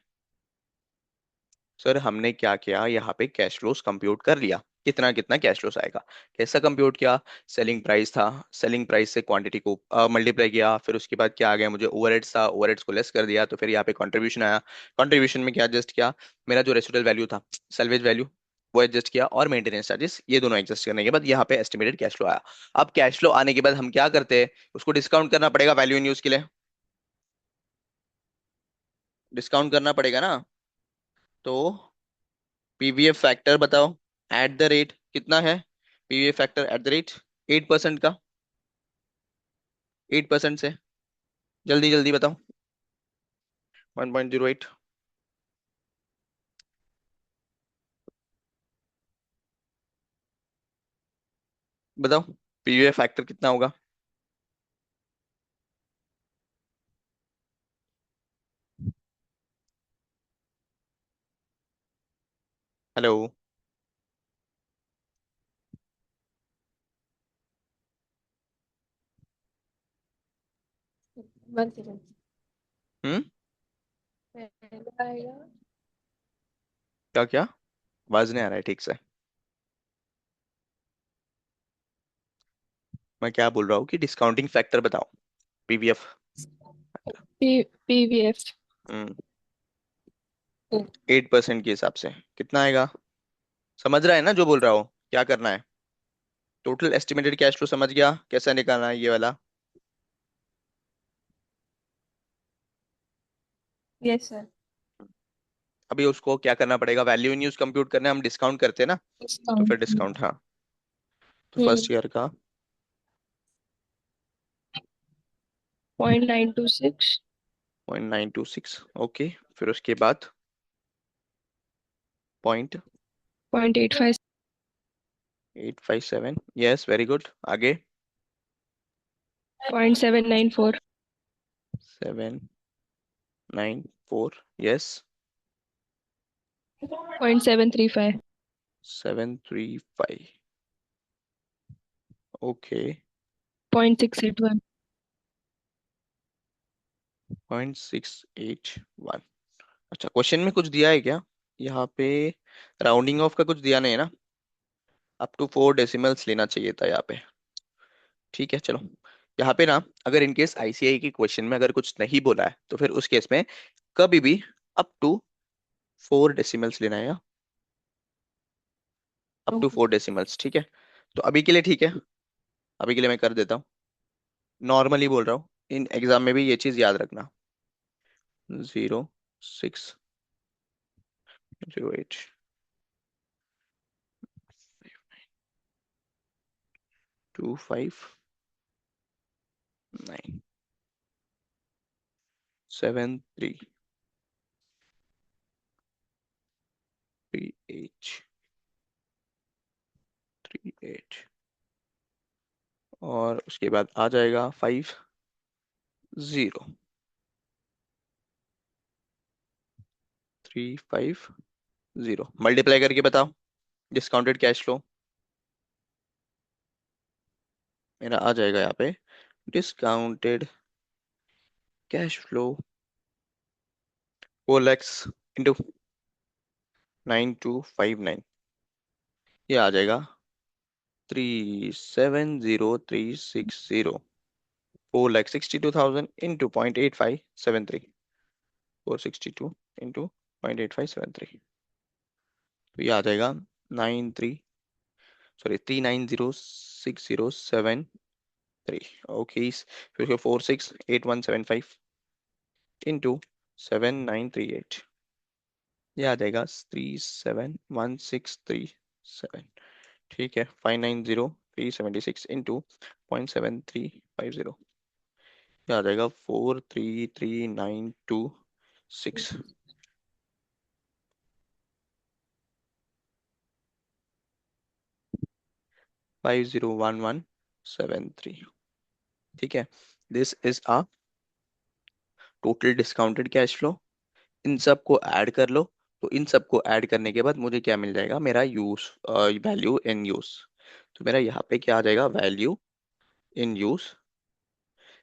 सर हमने क्या किया, यहाँ पे कैश फ्लोस कंप्यूट कर लिया, कितना कितना कैश फ्लोस आएगा। कैसा कंप्यूट किया? सेलिंग प्राइस था, सेलिंग प्राइस से क्वांटिटी को मल्टीप्लाई किया, फिर उसके बाद क्या आ गया, मुझे ओवरहेड्स था, ओवरहेड्स को लेस कर दिया, तो फिर यहाँ पे कंट्रीब्यूशन आया। कंट्रीब्यूशन में क्या एडजस्ट किया? मेरा जो रेसिडुअल वैल्यू था, सैलवेज वैल्यू, वो एडजस्ट किया, और मेंटेनेंस चार्जेस, ये दोनों एडजस्ट करने के बाद यहाँ पे एस्टिमेटेड कैश फ्लो आया। अब कैश फ्लो आने के बाद हम क्या करते हैं? उसको डिस्काउंट करना पड़ेगा वैल्यू इन यूज के लिए, डिस्काउंट करना पड़ेगा ना। तो पीवीएफ फैक्टर बताओ एट द रेट कितना है। PVF factor at the rate 8% का, 8% से, जल्दी जल्दी बताओ। 1.08। बताओ पीवीएफ फैक्टर कितना होगा। हेलो। 1 सेकेंड। हम्म। पहला आएगा। क्या क्या, आवाज नहीं आ रहा है ठीक से। मैं क्या बोल रहा हूँ कि डिस्काउंटिंग फैक्टर बताओ, पीवीएफ। पीवीएफ। 8% के हिसाब से कितना आएगा। समझ रहा है ना जो बोल रहा हो, क्या करना है। टोटल एस्टिमेटेड कैश फ्लो समझ गया कैसा निकालना है ये वाला। Yes sir. अभी उसको क्या करना पड़ेगा, वैल्यू इन यूज कंप्यूट करने हम डिस्काउंट करते हैं ना। तो फिर डिस्काउंट। डिस्काउंट, हाँ। तो हम्म। फर्स्ट ईयर का 0.926। 0.926, ओके। फिर उसके बाद पॉइंट 0.85। 857, यस वेरी गुड, आगे। 0.794। 794, यस। 0.735। 735, ओके। 0.681। 0.681। अच्छा, क्वेश्चन में कुछ दिया है क्या यहाँ पे। राउंडिंग ऑफ का कुछ दिया नहीं है ना। अप टू 4 डेसिमल्स लेना चाहिए था यहाँ पे। ठीक है चलो। यहाँ पे ना, अगर इनकेस आईसीआई के क्वेश्चन में अगर कुछ नहीं बोला है तो फिर उस केस में कभी भी अप टू 4 डेसिमल्स लेना है, अप टू ओके 4 डेसिमल्स, ठीक है। तो अभी के लिए ठीक है, अभी के लिए मैं कर देता हूँ। नॉर्मली बोल रहा हूँ, इन एग्जाम में भी ये चीज याद रखना। 0.608, 259, 7338, और उसके बाद आ जाएगा 50350। मल्टीप्लाई करके बताओ डिस्काउंटेड कैश फ्लो। मेरा आ जाएगा यहाँ पे discounted cash flow 4 lakhs into 9259, ये आ जाएगा 370360। 4,62,000 इंटू 0.8573, 462 इंटू 0.8573। तो ये आ जाएगा 39306073। ओके। फिर 468175 इंटू 7938, ये आ जाएगा 371637। ठीक है, 590376 इंटू 0.7350, ये आ जाएगा 433,926। 501173। ठीक है, this is a total discounted cash flow. इन सब को ऐड कर लो। तो इन सब को ऐड करने के बाद मुझे क्या मिल जाएगा, मेरा यूज, वैल्यू इन यूज। तो मेरा यहाँ पे क्या आ जाएगा, वैल्यू इन यूज।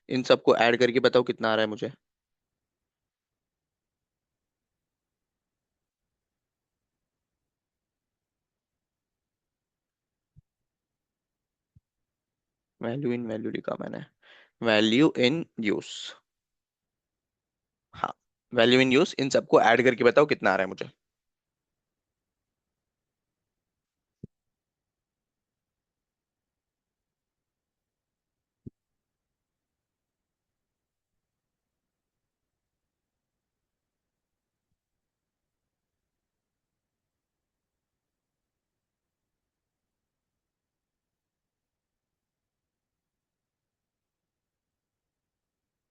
इन सब को ऐड करके बताओ कितना आ रहा है मुझे। वैल्यू इन वैल्यू लिखा मैंने, वैल्यू इन यूज। हाँ, वैल्यू इन यूज, इन सबको ऐड करके बताओ कितना आ रहा है मुझे।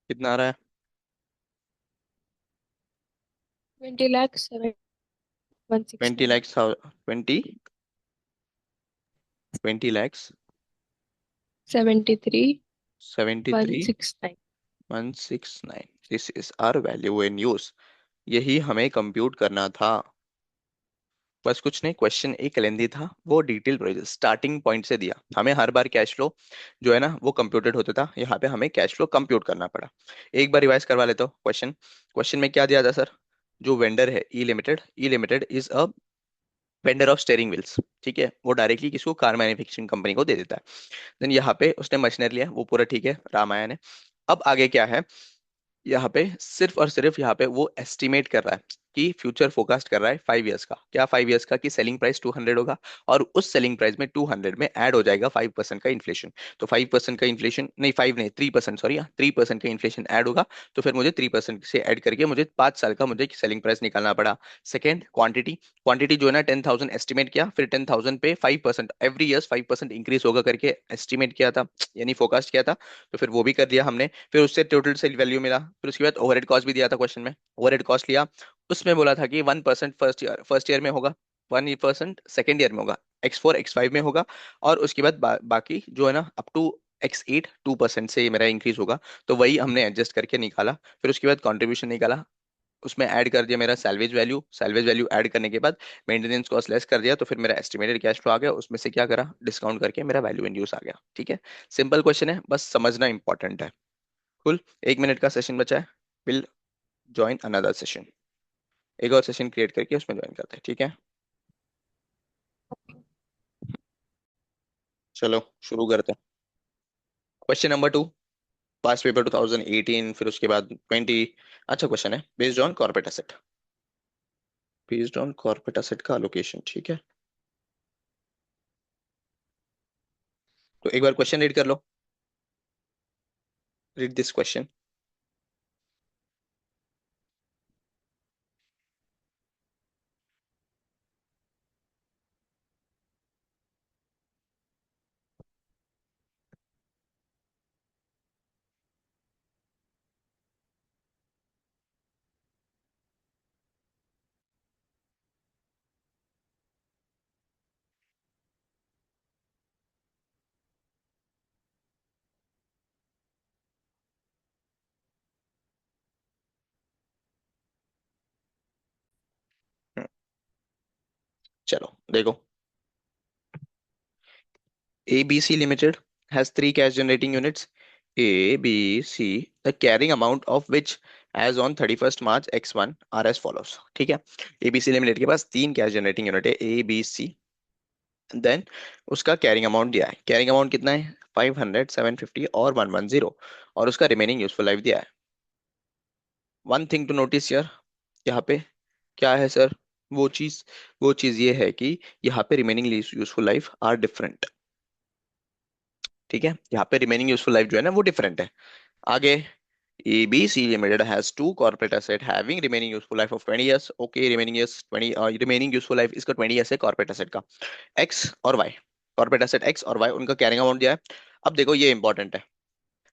कितना आ रहा है? 20 lakh 7 1 6 twenty 9 lakhs 20 lakhs 73 73 1 6 9। 169, this is our value in use. यही हमें कंप्यूट करना था। बस कुछ नहीं, क्वेश्चन एक लेंदी था, वो डिटेल प्रोजेक्ट स्टार्टिंग पॉइंट से दिया हमें। हर बार कैश फ्लो जो है ना वो कंप्यूटेड होता था, यहाँ पे हमें कैश फ्लो कंप्यूट करना पड़ा। एक बार रिवाइज करवा लेता हूँ क्वेश्चन। क्वेश्चन में क्या दिया था सर? जो वेंडर है E limited is a vendor of steering wheels. ठीक है, वो डायरेक्टली किसको? कार मैन्युफैक्चरिंग कंपनी को दे देता है। देन यहाँ पे उसने मशीनरी लिया, वो पूरा ठीक है, रामायण है। अब आगे क्या है? यहाँ पे सिर्फ और सिर्फ यहाँ पे वो एस्टिमेट कर रहा है कि फ्यूचर फोरकास्ट कर रहा है 5 इयर्स का। क्या 5 इयर्स का? कि सेलिंग प्राइस 200 होगा, और उस सेलिंग प्राइस में 200 में ऐड हो जाएगा 5% का इन्फ्लेशन। तो 5% का इन्फ्लेशन नहीं, 5 नहीं 3%, सॉरी, 3% का इन्फ्लेशन ऐड होगा। तो फिर मुझे 3% से ऐड करके मुझे 5 साल का मुझे सेलिंग प्राइस निकालना पड़ा। Second, quantity. क्वांटिटी जो है ना 10,000 एस्टिमेट किया, फिर 10,000 पे 5% एवरी ईयर 5% इंक्रीज होगा करके एस्टिमेट किया था, यानी फोरकास्ट किया था। तो फिर वो भी कर दिया हमने। फिर उससे टोटल सेल वैल्यू मिला। फिर उसके बाद ओवरहेड कॉस्ट भी दिया था क्वेश्चन में, ओवरहेड कॉस्ट लिया। उसमें बोला था कि 1% फर्स्ट ईयर में होगा, 1% सेकेंड ईयर में होगा, X4 X5 में होगा, और उसके बाद बाकी जो है ना अप टू X8 2% से मेरा इंक्रीज होगा। तो वही हमने एडजस्ट करके निकाला। फिर उसके बाद कंट्रीब्यूशन निकाला, उसमें ऐड कर दिया मेरा सैलवेज वैल्यू ऐड करने के बाद मेंटेनेंस कॉस्ट लेस कर दिया, तो फिर मेरा एस्टिमेटेड कैश फ्लो आ गया। उसमें से क्या करा? डिस्काउंट करके मेरा वैल्यू इन यूज आ गया। ठीक है, सिंपल क्वेश्चन है, बस समझना इंपॉर्टेंट है। कुल 1 मिनट का सेशन बचा है। Will join another session. एक और सेशन क्रिएट करके उसमें ज्वाइन करते हैं, ठीक है? चलो शुरू करते हैं। क्वेश्चन नंबर 2, पास्ट पेपर 2018, फिर उसके बाद 20। अच्छा क्वेश्चन है, based on corporate asset. Based on corporate asset का अलोकेशन, ठीक है। तो एक बार क्वेश्चन रीड कर लो। Read this question. चलो देखो, ABC Limited has three cash generating units. A, B, C. The carrying amount of which as on 31st March X1 are as follows. ठीक है, ABC Limited के पास तीन कैश जनरेटिंग यूनिट है, ABC। देन उसका कैरिंग अमाउंट दिया है। कैरिंग अमाउंट कितना है? 500, 750 और 110। और उसका रिमेनिंग यूजफुल लाइफ दिया है। वन थिंग टू नोटिस यार, यहाँ पे क्या है सर? वो चीज वो चीज ये है कि यहाँ पे remaining useful life are different. ठीक है, यहाँ पे रिमेनिंग यूजफुल लाइफ जो है ना वो डिफरेंट है। आगे, ABC Limited has two corporate asset having remaining useful life of 20 years. Okay, remaining years 20, remaining useful life इसका 20 years है corporate asset का। X और Y, corporate asset X और Y, उनका कैरिंग अमाउंट दिया है। अब देखो ये इंपॉर्टेंट है।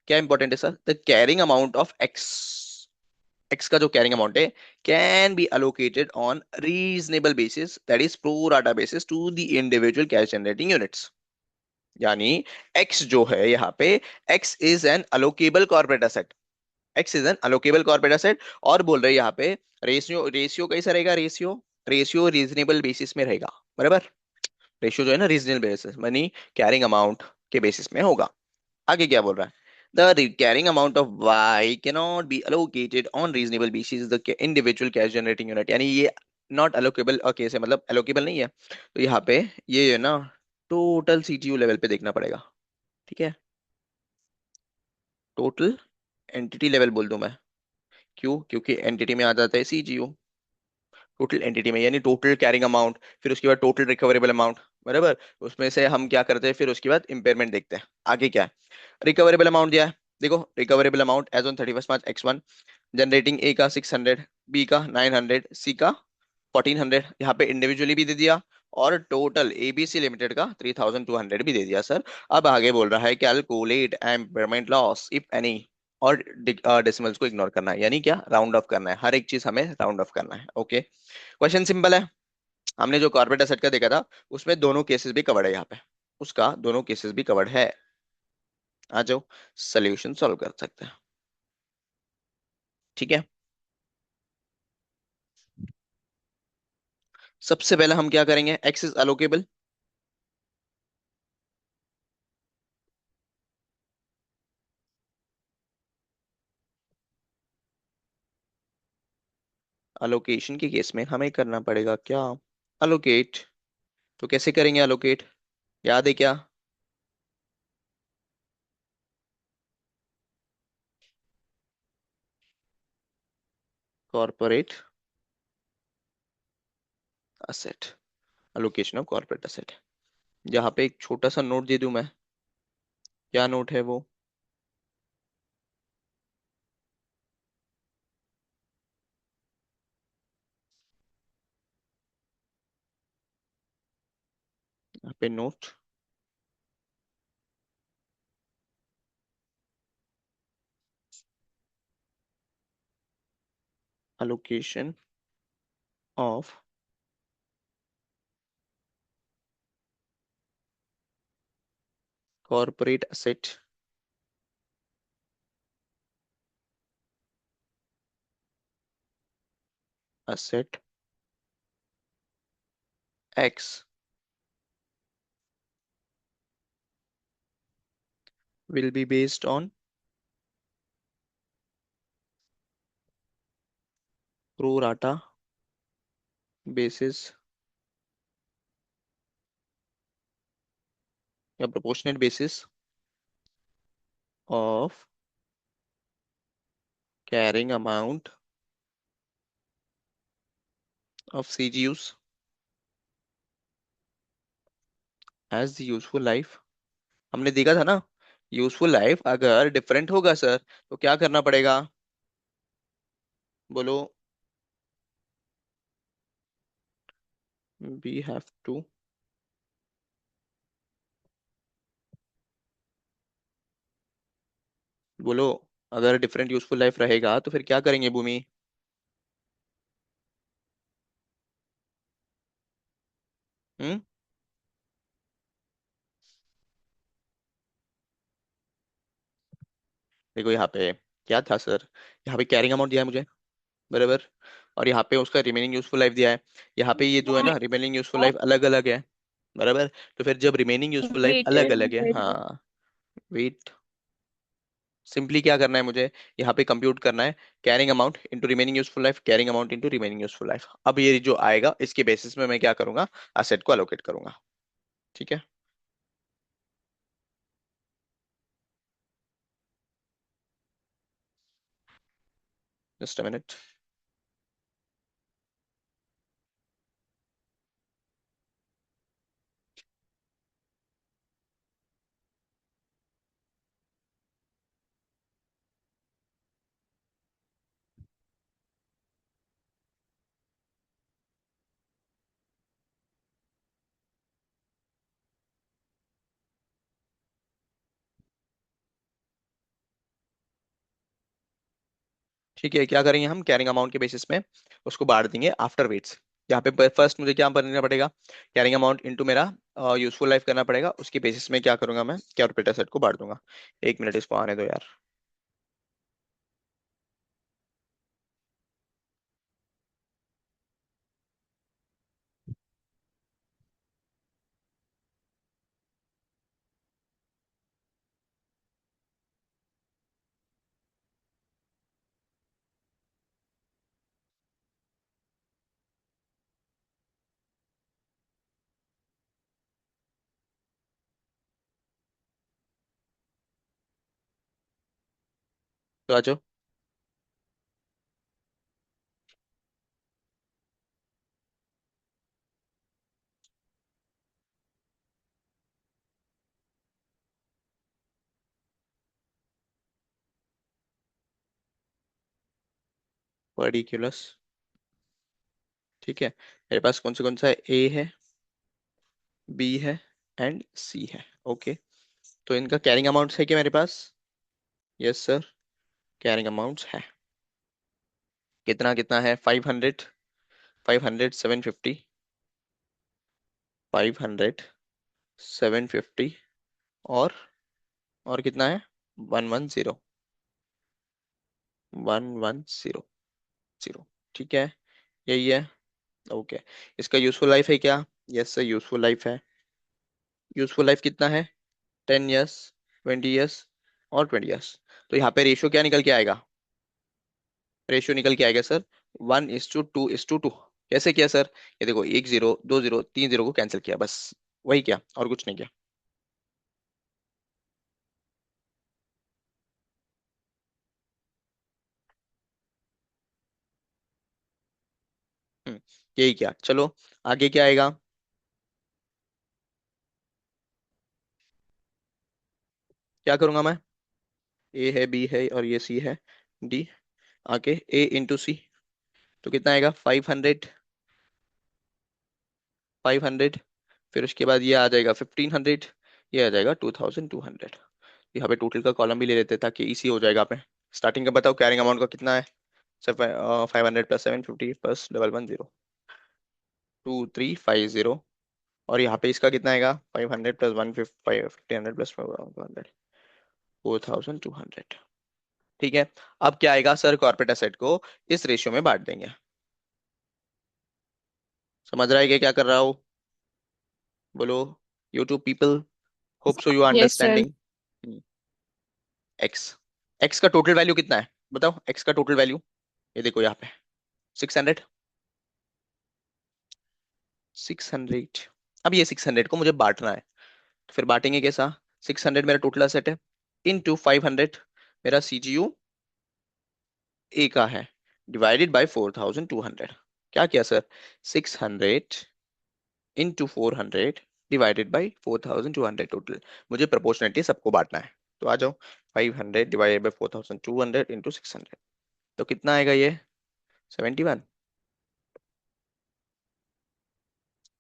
क्या इंपॉर्टेंट है sir? The carrying amount of X, X का जो कैरिंग अमाउंट है can be allocated on reasonable basis, that is pro rata basis to the individual cash generating units. यानी X जो है यहाँ पे, X is an allocable corporate asset. X is an allocable corporate asset. और बोल रहे हैं यहाँ पे रेशियो, रेशियो कैसा रहेगा? रेशियो, रेशियो रीजनेबल बेसिस में रहेगा, बराबर। रेशियो जो है ना reasonable basis money carrying amount के बेसिस में होगा। आगे क्या बोल रहा है? The carrying amount of Y cannot be allocated on reasonable basis the individual cash generating unit. यानी ये नॉट अलोकेबल केस है, मतलब अलोकेबल नहीं है। तो यहाँ पे ये है ना टोटल CTU लेवल पे देखना पड़ेगा। ठीक है, टोटल एंटिटी लेवल बोल दूं मैं। क्यों? क्योंकि एंटिटी में आ जाता है CGU। टोटल एंटिटी में यानी टोटल कैरिंग अमाउंट, फिर उसके बाद टोटल रिकवरेबल अमाउंट, बराबर। उसमें से हम क्या करते हैं? फिर उसके बाद इम्पेयरमेंट देखते हैं। आगे क्या है? रिकवरेबल अमाउंट दिया है। देखो, recoverable amount as on 31 March X1, generating A का 600, बी का 900, सी का 1400। यहाँ पे इंडिविजुअली भी दे दिया, और टोटल ABC लिमिटेड का 3200 भी दे दिया सर। अब आगे बोल रहा है calculate impairment loss if any. और डेसिमल्स को इग्नोर करना है, यानी क्या, राउंड ऑफ करना है, हर एक चीज हमें राउंड ऑफ करना है। ओके, क्वेश्चन सिंपल है। हमने जो कॉर्पोरेट एसेट का देखा था, उसमें दोनों केसेस भी कवर्ड है यहाँ पे, उसका दोनों केसेस भी कवर्ड है। आ जाओ, सोल्यूशन सॉल्व कर सकते हैं। ठीक है, सबसे पहले हम क्या करेंगे, एक्स इज अलोकेबल। अलोकेशन के केस में हमें करना पड़ेगा क्या, अलोकेट। तो कैसे करेंगे अलोकेट, याद है क्या, corporate asset, allocation of corporate asset. यहाँ पे एक छोटा सा नोट दे दूं मैं, क्या नोट है वो, यहाँ पे note, allocation of corporate asset X will be based on pro rata basis या proportionate basis of carrying amount of CGUs as the useful life। हमने देखा था ना, यूजफुल लाइफ अगर डिफरेंट होगा सर, तो क्या करना पड़ेगा, बोलो, वी हैव टू, बोलो, अगर डिफरेंट यूजफुल लाइफ रहेगा तो फिर क्या करेंगे भूमि। हम्म, देखो यहाँ पे क्या था सर, यहाँ पे कैरिंग अमाउंट दिया है मुझे, बराबर, और यहाँ पे उसका रिमेनिंग यूजफुल लाइफ दिया है। यहाँ पे ये जो है ना रिमेनिंग यूजफुल लाइफ अलग अलग है, बराबर। तो फिर जब रिमेनिंग यूजफुल लाइफ वेट अलग अलग है, वेट हाँ, वेट, सिंपली क्या करना है मुझे, यहाँ पे कंप्यूट करना है, carrying amount into remaining useful life, carrying amount into remaining useful life. अब ये जो आएगा इसके बेसिस में मैं क्या करूंगा, असेट को अलोकेट करूंगा। ठीक है, जस्ट अ मिनट। ठीक है, क्या करेंगे हम, कैरिंग अमाउंट के बेसिस में उसको बांट देंगे आफ्टर वेट्स। यहाँ पे फर्स्ट मुझे क्या करना पड़ेगा, कैरिंग अमाउंट इनटू मेरा यूजफुल लाइफ करना पड़ेगा, उसके बेसिस में क्या करूंगा मैं, कॉर्पोरेट एसेट को बांट दूंगा। एक मिनट इसको आने दो यार। तो आ जाओ, पर्टिकुलस। ठीक है, मेरे पास कौन सा है, ए है, बी है एंड सी है। ओके, तो इनका कैरिंग अमाउंट है क्या मेरे पास, यस सर, कैरिंग अमाउंट्स है। कितना कितना है? 500, 500, 750, 500, 750, और कितना है? 110, 1100। ठीक है, यही है। ओके। इसका यूजफुल लाइफ है क्या? यस सर, यूजफुल लाइफ है। यूजफुल लाइफ कितना है? 10 ईयर्स, 20 ईयर्स और 20 ईयर्स। तो यहाँ पे रेशियो क्या निकल के आएगा? रेशियो निकल के आएगा सर 1:2:2। कैसे किया सर? ये देखो, एक जीरो, दो जीरो, तीन जीरो को कैंसिल किया, बस वही किया, और कुछ नहीं किया। हम्म, यही किया। चलो आगे क्या आएगा? क्या करूंगा मैं? ए है, बी है, और ये सी है, डी। आगे A × C, तो कितना आएगा? 500, 500। फिर उसके बाद ये आ जाएगा 1500, ये आ जाएगा 2200। यहाँ पे टोटल का कॉलम भी ले लेते हैं ताकि इसी हो जाएगा पे। स्टार्टिंग का बताओ, कैरिंग अमाउंट का कितना है? Sir 500 plus 750 plus 110, 2350। और यहाँ पे इसका कितना आएगा? 500 प्लस 150, 1500 प्लस 200, 4200। ठीक है। अब क्या आएगा सर? कॉर्पोरेट एसेट को इस रेशियो में बांट देंगे। समझ रहा है कि क्या कर रहा हो? बोलो, YouTube people, hope so you are yes sir. Understanding. X, X का टोटल वैल्यू कितना है? बताओ, एक्स का टोटल वैल्यू। ये देखो यहाँ पे 600, 600। अब ये 600 को मुझे बांटना है, तो फिर बांटेंगे कैसा? 600 मेरा टोटल असेट है, इंटू 500 मेरा CGU ए का है, डिवाइडेड बाय 4200। क्या किया sir? 600 into 400 divided by 4200 total. मुझे प्रोपोर्शनलिटी सबको बांटना है, तो आ जाओ। 500 डिवाइडेड बाई 4200 इंटू 600, तो कितना आएगा ये? 71,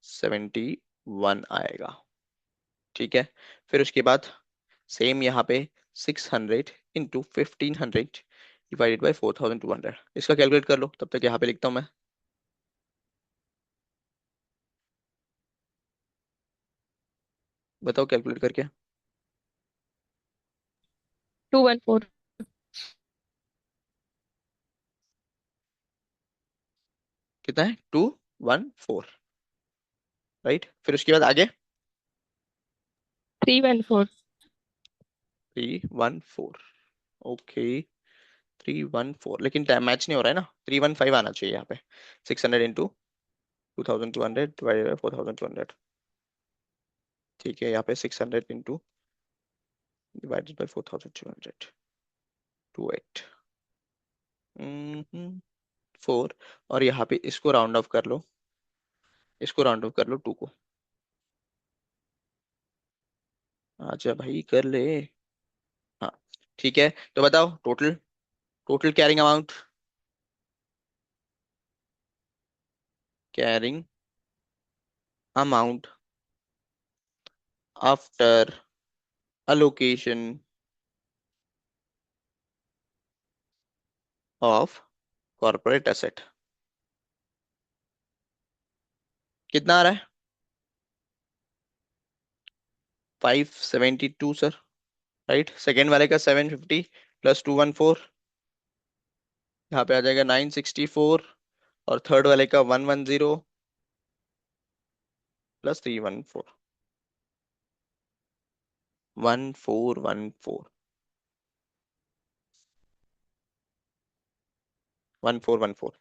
71 आएगा। ठीक है। फिर उसके बाद सेम यहाँ पे 600 इंटू 1500 डिवाइडेड बाई 4200, इसका कैलकुलेट कर लो, तब तक यहाँ पे लिखता हूँ मैं। बताओ कैलकुलेट करके। 214। कितना है? 214, राइट। फिर उसके बाद आगे 314। 314। ओके, 314, लेकिन टाइम मैच नहीं हो रहा है ना, 315 आना चाहिए यहाँ पे। 600 इंटू 2200 डिवाइडेड बाई 4200। ठीक है, यहाँ पे 600 इंटू डिवाइडेड बाई 4200, 28, 4। और यहाँ पे इसको राउंड ऑफ कर लो, इसको राउंड ऑफ कर लो 2 को। आजा भाई कर ले। हाँ, ठीक है। तो बताओ total, total carrying amount, carrying amount after allocation of corporate asset कितना आ रहा है? 572 सर, राइट। सेकेंड वाले का 750 प्लस 214, यहाँ पे आ जाएगा 964। और थर्ड वाले का 110 प्लस 314, 1414, 1414।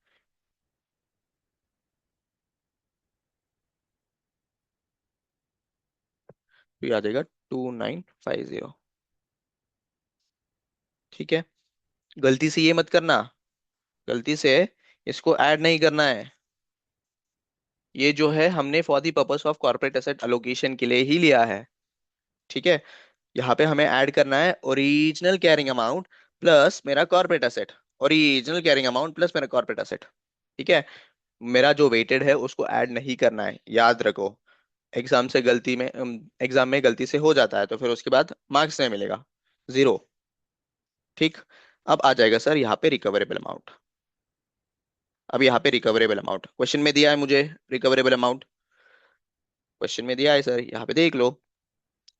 तो ये आ जाएगा 2950। ठीक है। गलती से ये मत करना, गलती से इसको ऐड नहीं करना है। ये जो है हमने for the purpose of corporate asset allocation के लिए ही लिया है। ठीक है। यहाँ पे हमें ऐड करना है ओरिजिनल कैरिंग अमाउंट प्लस मेरा corporate asset, original carrying amount plus मेरा कॉर्पोरेट एसेट। ठीक है। मेरा जो वेटेड है उसको ऐड नहीं करना है, याद रखो। एग्जाम में गलती से हो जाता है तो फिर उसके बाद मार्क्स नहीं मिलेगा, 0। ठीक। अब आ जाएगा सर यहाँ पे रिकवरेबल अमाउंट। अब यहाँ पे रिकवरेबल अमाउंट क्वेश्चन में दिया है मुझे, रिकवरेबल अमाउंट क्वेश्चन में दिया है सर, यहाँ पे देख लो।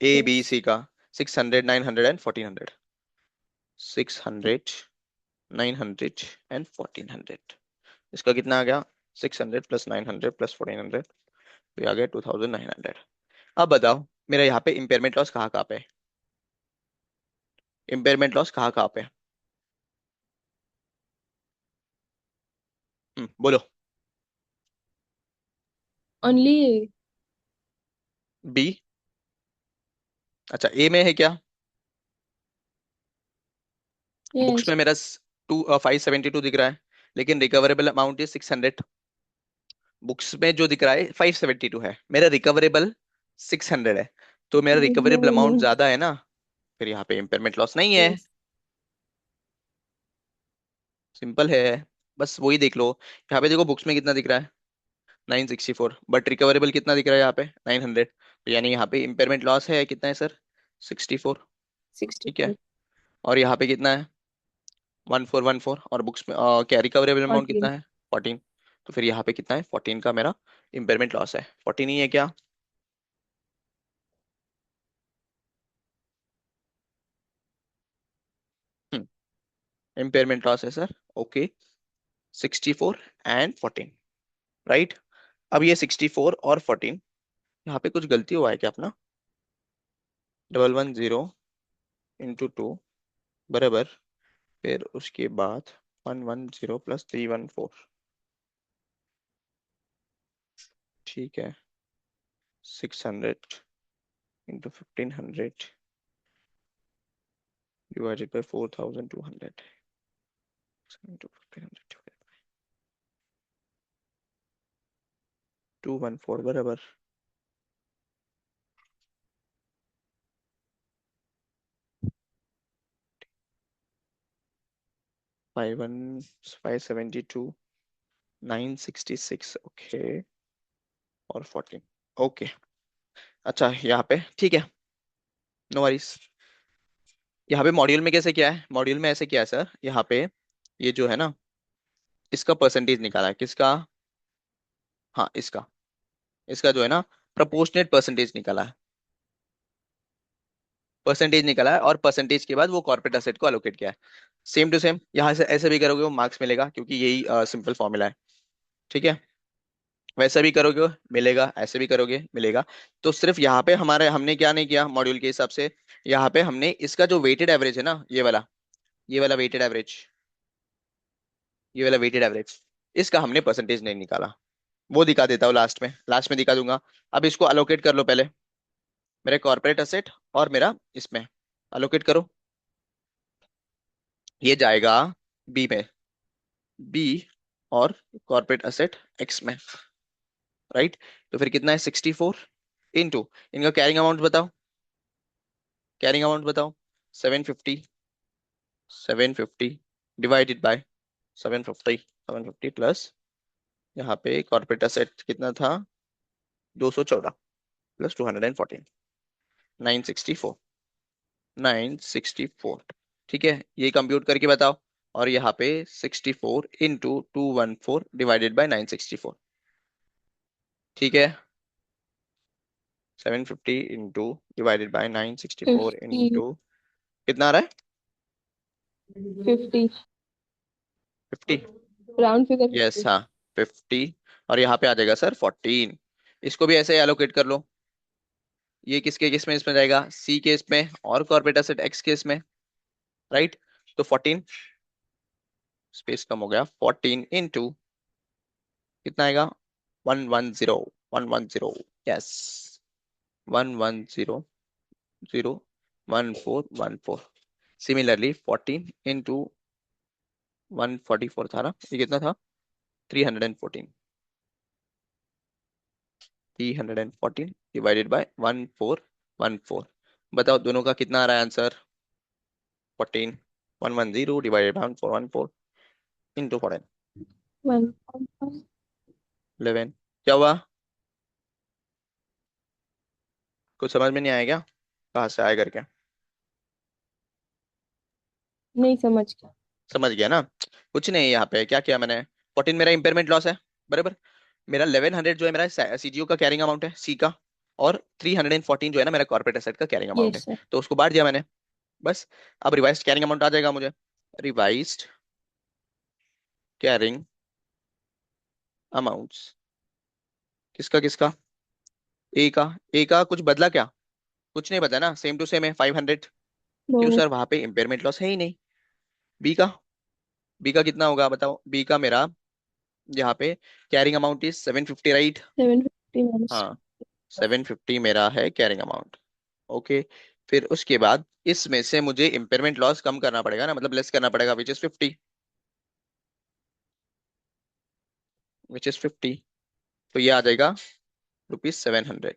A B yes. सी का 600, 900 एंड 1400। 600, 900 एंड 1400। इसका कितना आ गया? 600 प्लस 900 प्लस 1400, तो ये आ गया 2900। अब बताओ मेरा यहाँ पे इम्पेयरमेंट लॉस कहाँ कहाँ पे है? इम्पेयरमेंट लॉस कहाँ कहाँ पे है? बोलो। ओनली। बी? अच्छा ए में है क्या? Books yes. में मेरा 572 दिख रहा है, लेकिन रिकवरेबल अमाउंट इज 600। बुक्स में जो दिख रहा है 572 है, मेरा रिकवरेबल 600 है, तो मेरा नो। रिकवरेबल अमाउंट ज्यादा है ना, फिर यहाँ पे इम्पेयरमेंट लॉस नहीं है। यस। सिंपल है, बस वही देख लो। यहाँ पे देखो बुक्स में कितना दिख रहा है? 964, बट रिकवरेबल कितना दिख रहा है यहाँ पे? 900, तो यानी यहाँ पे इम्पेयरमेंट लॉस है कितना है सर? 64। ठीक है। 64। और यहाँ पे कितना है? 1414। और बुक्स में क्या रिकवरेबल अमाउंट कितना 14। है? 14। तो फिर यहाँ पे कितना है? 14 का मेरा इम्पेयरमेंट लॉस है। 14 ही है क्या? इम्पेयरमेंट लॉस है सर। ओके। 64 and 14, right. अब ये 64 और 14, यहाँ पे कुछ गलती हुआ है क्या अपना? 110 इंटू 2 बराबर, फिर उसके बाद 110 प्लस 314। ठीक है। 600 इंटू 1500 डिवाइडेड बाई 4200 इंटू 1500, 214 बराबर 572, 966। ओके। और 14। ओके। अच्छा यहाँ पे ठीक है, नो वरीज। यहाँ पे मॉड्यूल में कैसे किया है? मॉड्यूल में ऐसे किया है सर, यहाँ पे ये जो है ना, इसका परसेंटेज निकाला है। किसका? हाँ इसका। इसका जो है ना, प्रोपोर्शनेट परसेंटेज निकाला है। परसेंटेज निकाला है और परसेंटेज के बाद वो कॉर्पोरेट असेट को अलोकेट किया है। सेम टू सेम यहाँ से ऐसे भी करोगे वो मार्क्स मिलेगा, क्योंकि यही सिंपल फॉर्मूला है। ठीक है। वैसा भी करोगे मिलेगा, ऐसे भी करोगे मिलेगा। तो सिर्फ यहाँ पे हमारे हमने क्या नहीं किया मॉड्यूल के हिसाब से, यहाँ पे हमने इसका जो वेटेड एवरेज है ना, ये वाला वेटेड एवरेज, ये वाला वेटेड एवरेज, इसका हमने परसेंटेज नहीं निकाला। वो दिखा देता हूँ लास्ट में, लास्ट में दिखा दूंगा। अब इसको अलोकेट कर लो पहले, मेरे कॉर्पोरेट असेट और मेरा इसमें अलोकेट करो। ये जाएगा बी में, बी और कॉर्पोरेट असेट एक्स में, राइट। तो फिर कितना है? 64 इंटू इनका कैरिंग अमाउंट बताओ, कैरिंग अमाउंट बताओ। 750, 750 डिवाइडेड बाय 750, 750 प्लस यहाँ पे कॉर्पोरेट असेट कितना था? 214 प्लस 214, 964, 964। ठीक है, ये कंप्यूट करके बताओ। और यहाँ पे 64 इंटू 214 डिवाइडेड बाई 964। ठीक है। 750 इंटू डिवाइडेड बाई 964 50। इंटू कितना आ रहा है? 50। 50। Round figure yes 50। हाँ, 50। और यहाँ पे आ जाएगा सर 14। इसको भी ऐसे ही एलोकेट कर लो। ये किसके केस में इसमें जाएगा? सी केस में और कॉर्पोरेट एसेट एक्स केस में, राइट। तो 14, स्पेस कम हो गया, 14 इंटू कितना आएगा? 110, 110। यस। 110, 0, 1414। सिमिलरली 14 इंटू 144 था ना, ये कितना था? 314, 314 डिवाइडेड बाय 1414। बताओ दोनों का कितना आ रहा है आंसर? 14। 110 divided by 1414 into 14, 1। 11। क्या हुआ? कुछ समझ में नहीं आया क्या? कहाँ से आया करके? नहीं समझ गया। समझ गया ना? कुछ नहीं, यहाँ पे क्या किया मैंने, 14 मेरा इम्पेयरमेंट लॉस है, बराबर। मेरा 1100 जो है मेरा सीजीओ का कैरिंग अमाउंट है, सी का। और 314 जो है ना मेरा कॉर्पोरेट एसेट का कैरिंग अमाउंट है। Yes sir. तो उसको बांट दिया मैंने, बस। अब रिवाइज्ड कैरिंग अमाउंट आ जाएगा मुझे। रिवाइज्ड कैरिंग अमाउंट्स किसका किसका? ए का कुछ बदला क्या? कुछ नहीं बदला ना, सेम टू सेम है 500। क्यों नो। सर, वहां पे इम्पेयरमेंट लॉस है ही नहीं। बी का, बी का कितना होगा बताओ? बी का मेरा यहाँ पे carrying amount is 750, right? 750 minus. हाँ, 750 मेरा है कैरिंग अमाउंट। ओके। फिर उसके बाद इसमें से मुझे इम्पेयरमेंट लॉस कम करना पड़ेगा ना, मतलब लेस करना पड़ेगा, विच इज 50, विच इज 50। तो ये आ जाएगा ₹700।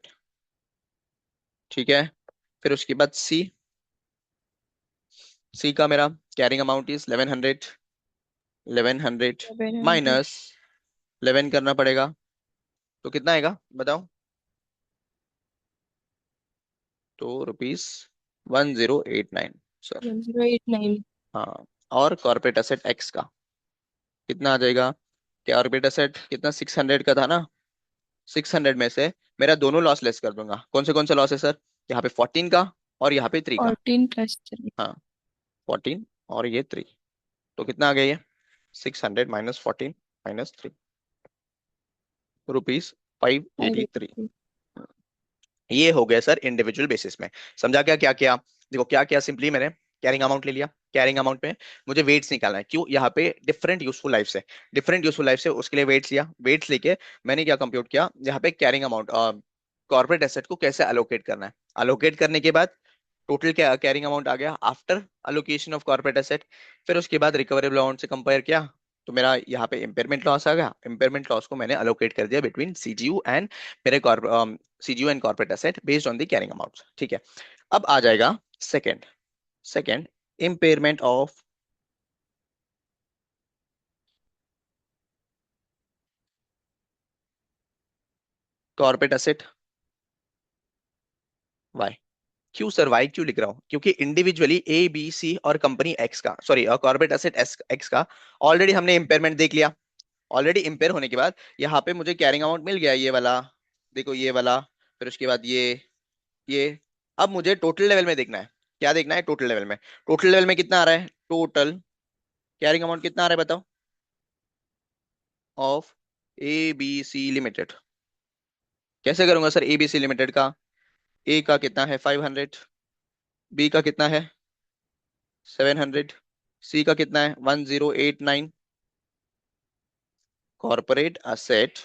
ठीक है। फिर उसके बाद सी, सी का मेरा कैरिंग अमाउंट इज 1100। 1100 700। माइनस 11 करना पड़ेगा। तो कितना आएगा बताओ? तो ₹1089 सर। 1089। हाँ। और कॉर्पोरेट एसेट एक्स का कितना आ जाएगा? कॉर्पोरेट एसेट कितना, 600 का था ना? 600 में से मेरा दोनों लॉस लेस कर दूंगा। कौन से लॉस है सर? यहाँ पे 14 का और यहाँ पे 3 का। 14 प्लस 3। हाँ, 14 और ये 3। तो कितना आ गया ये? 600 माइनस 14 माइनस 3, ₹583। 583। ये हो गया सर इंडिविजुअल बेसिस में। समझा क्या क्या किया? देखो क्या किया, सिंपली मैंने कैरिंग अमाउंट ले लिया। कैरिंग अमाउंट में मुझे वेट्स निकालना है, क्यों? यहाँ पे डिफरेंट यूजफुल लाइफ से, डिफरेंट यूजफुल लाइफ से उसके लिए वेट्स लिया। वेट्स लेके मैंने क्या कंप्यूट किया, यहाँ पे कैरिंग अमाउंट, कॉर्पोरेट एसेट को कैसे अलोकेट करना है। अलोकेट करने के बाद टोटल क्या कैरिंग अमाउंट आ गया after allocation of corporate asset. फिर उसके बाद रिकवरेबल अमाउंट से कंपेयर किया, तो मेरा यहाँ पे इम्पेयरमेंट लॉस आ गया। इम्पेयरमेंट लॉस को मैंने अलोकेट कर दिया बिटवीन सीजीयू एंड मेरे CGU and corporate asset based on the carrying amounts. ठीक है। अब आ जाएगा second, second impairment of corporate asset Y. क्यों सर वाई क्यों लिख रहा हूँ? क्योंकि इंडिविजुअली ए बी सी और कंपनी एक्स का, सॉरी कॉर्पोरेट एसेट एक्स का ऑलरेडी हमने इम्पेयरमेंट देख लिया। ऑलरेडी इम्पेयर होने के बाद यहाँ पे मुझे कैरिंग अमाउंट मिल गया, ये वाला। देखो ये वाला। फिर उसके बाद ये। अब मुझे टोटल लेवल में देखना है। क्या देखना है? टोटल लेवल में। टोटल लेवल में कितना आ रहा है? टोटल कैरिंग अमाउंट कितना आ रहा है बताओ? Of A B C limited. कैसे करूंगा sir A B C limited का? ए का कितना है 500, बी का कितना है 700, सी का कितना है 1089। कॉर्पोरेट असेट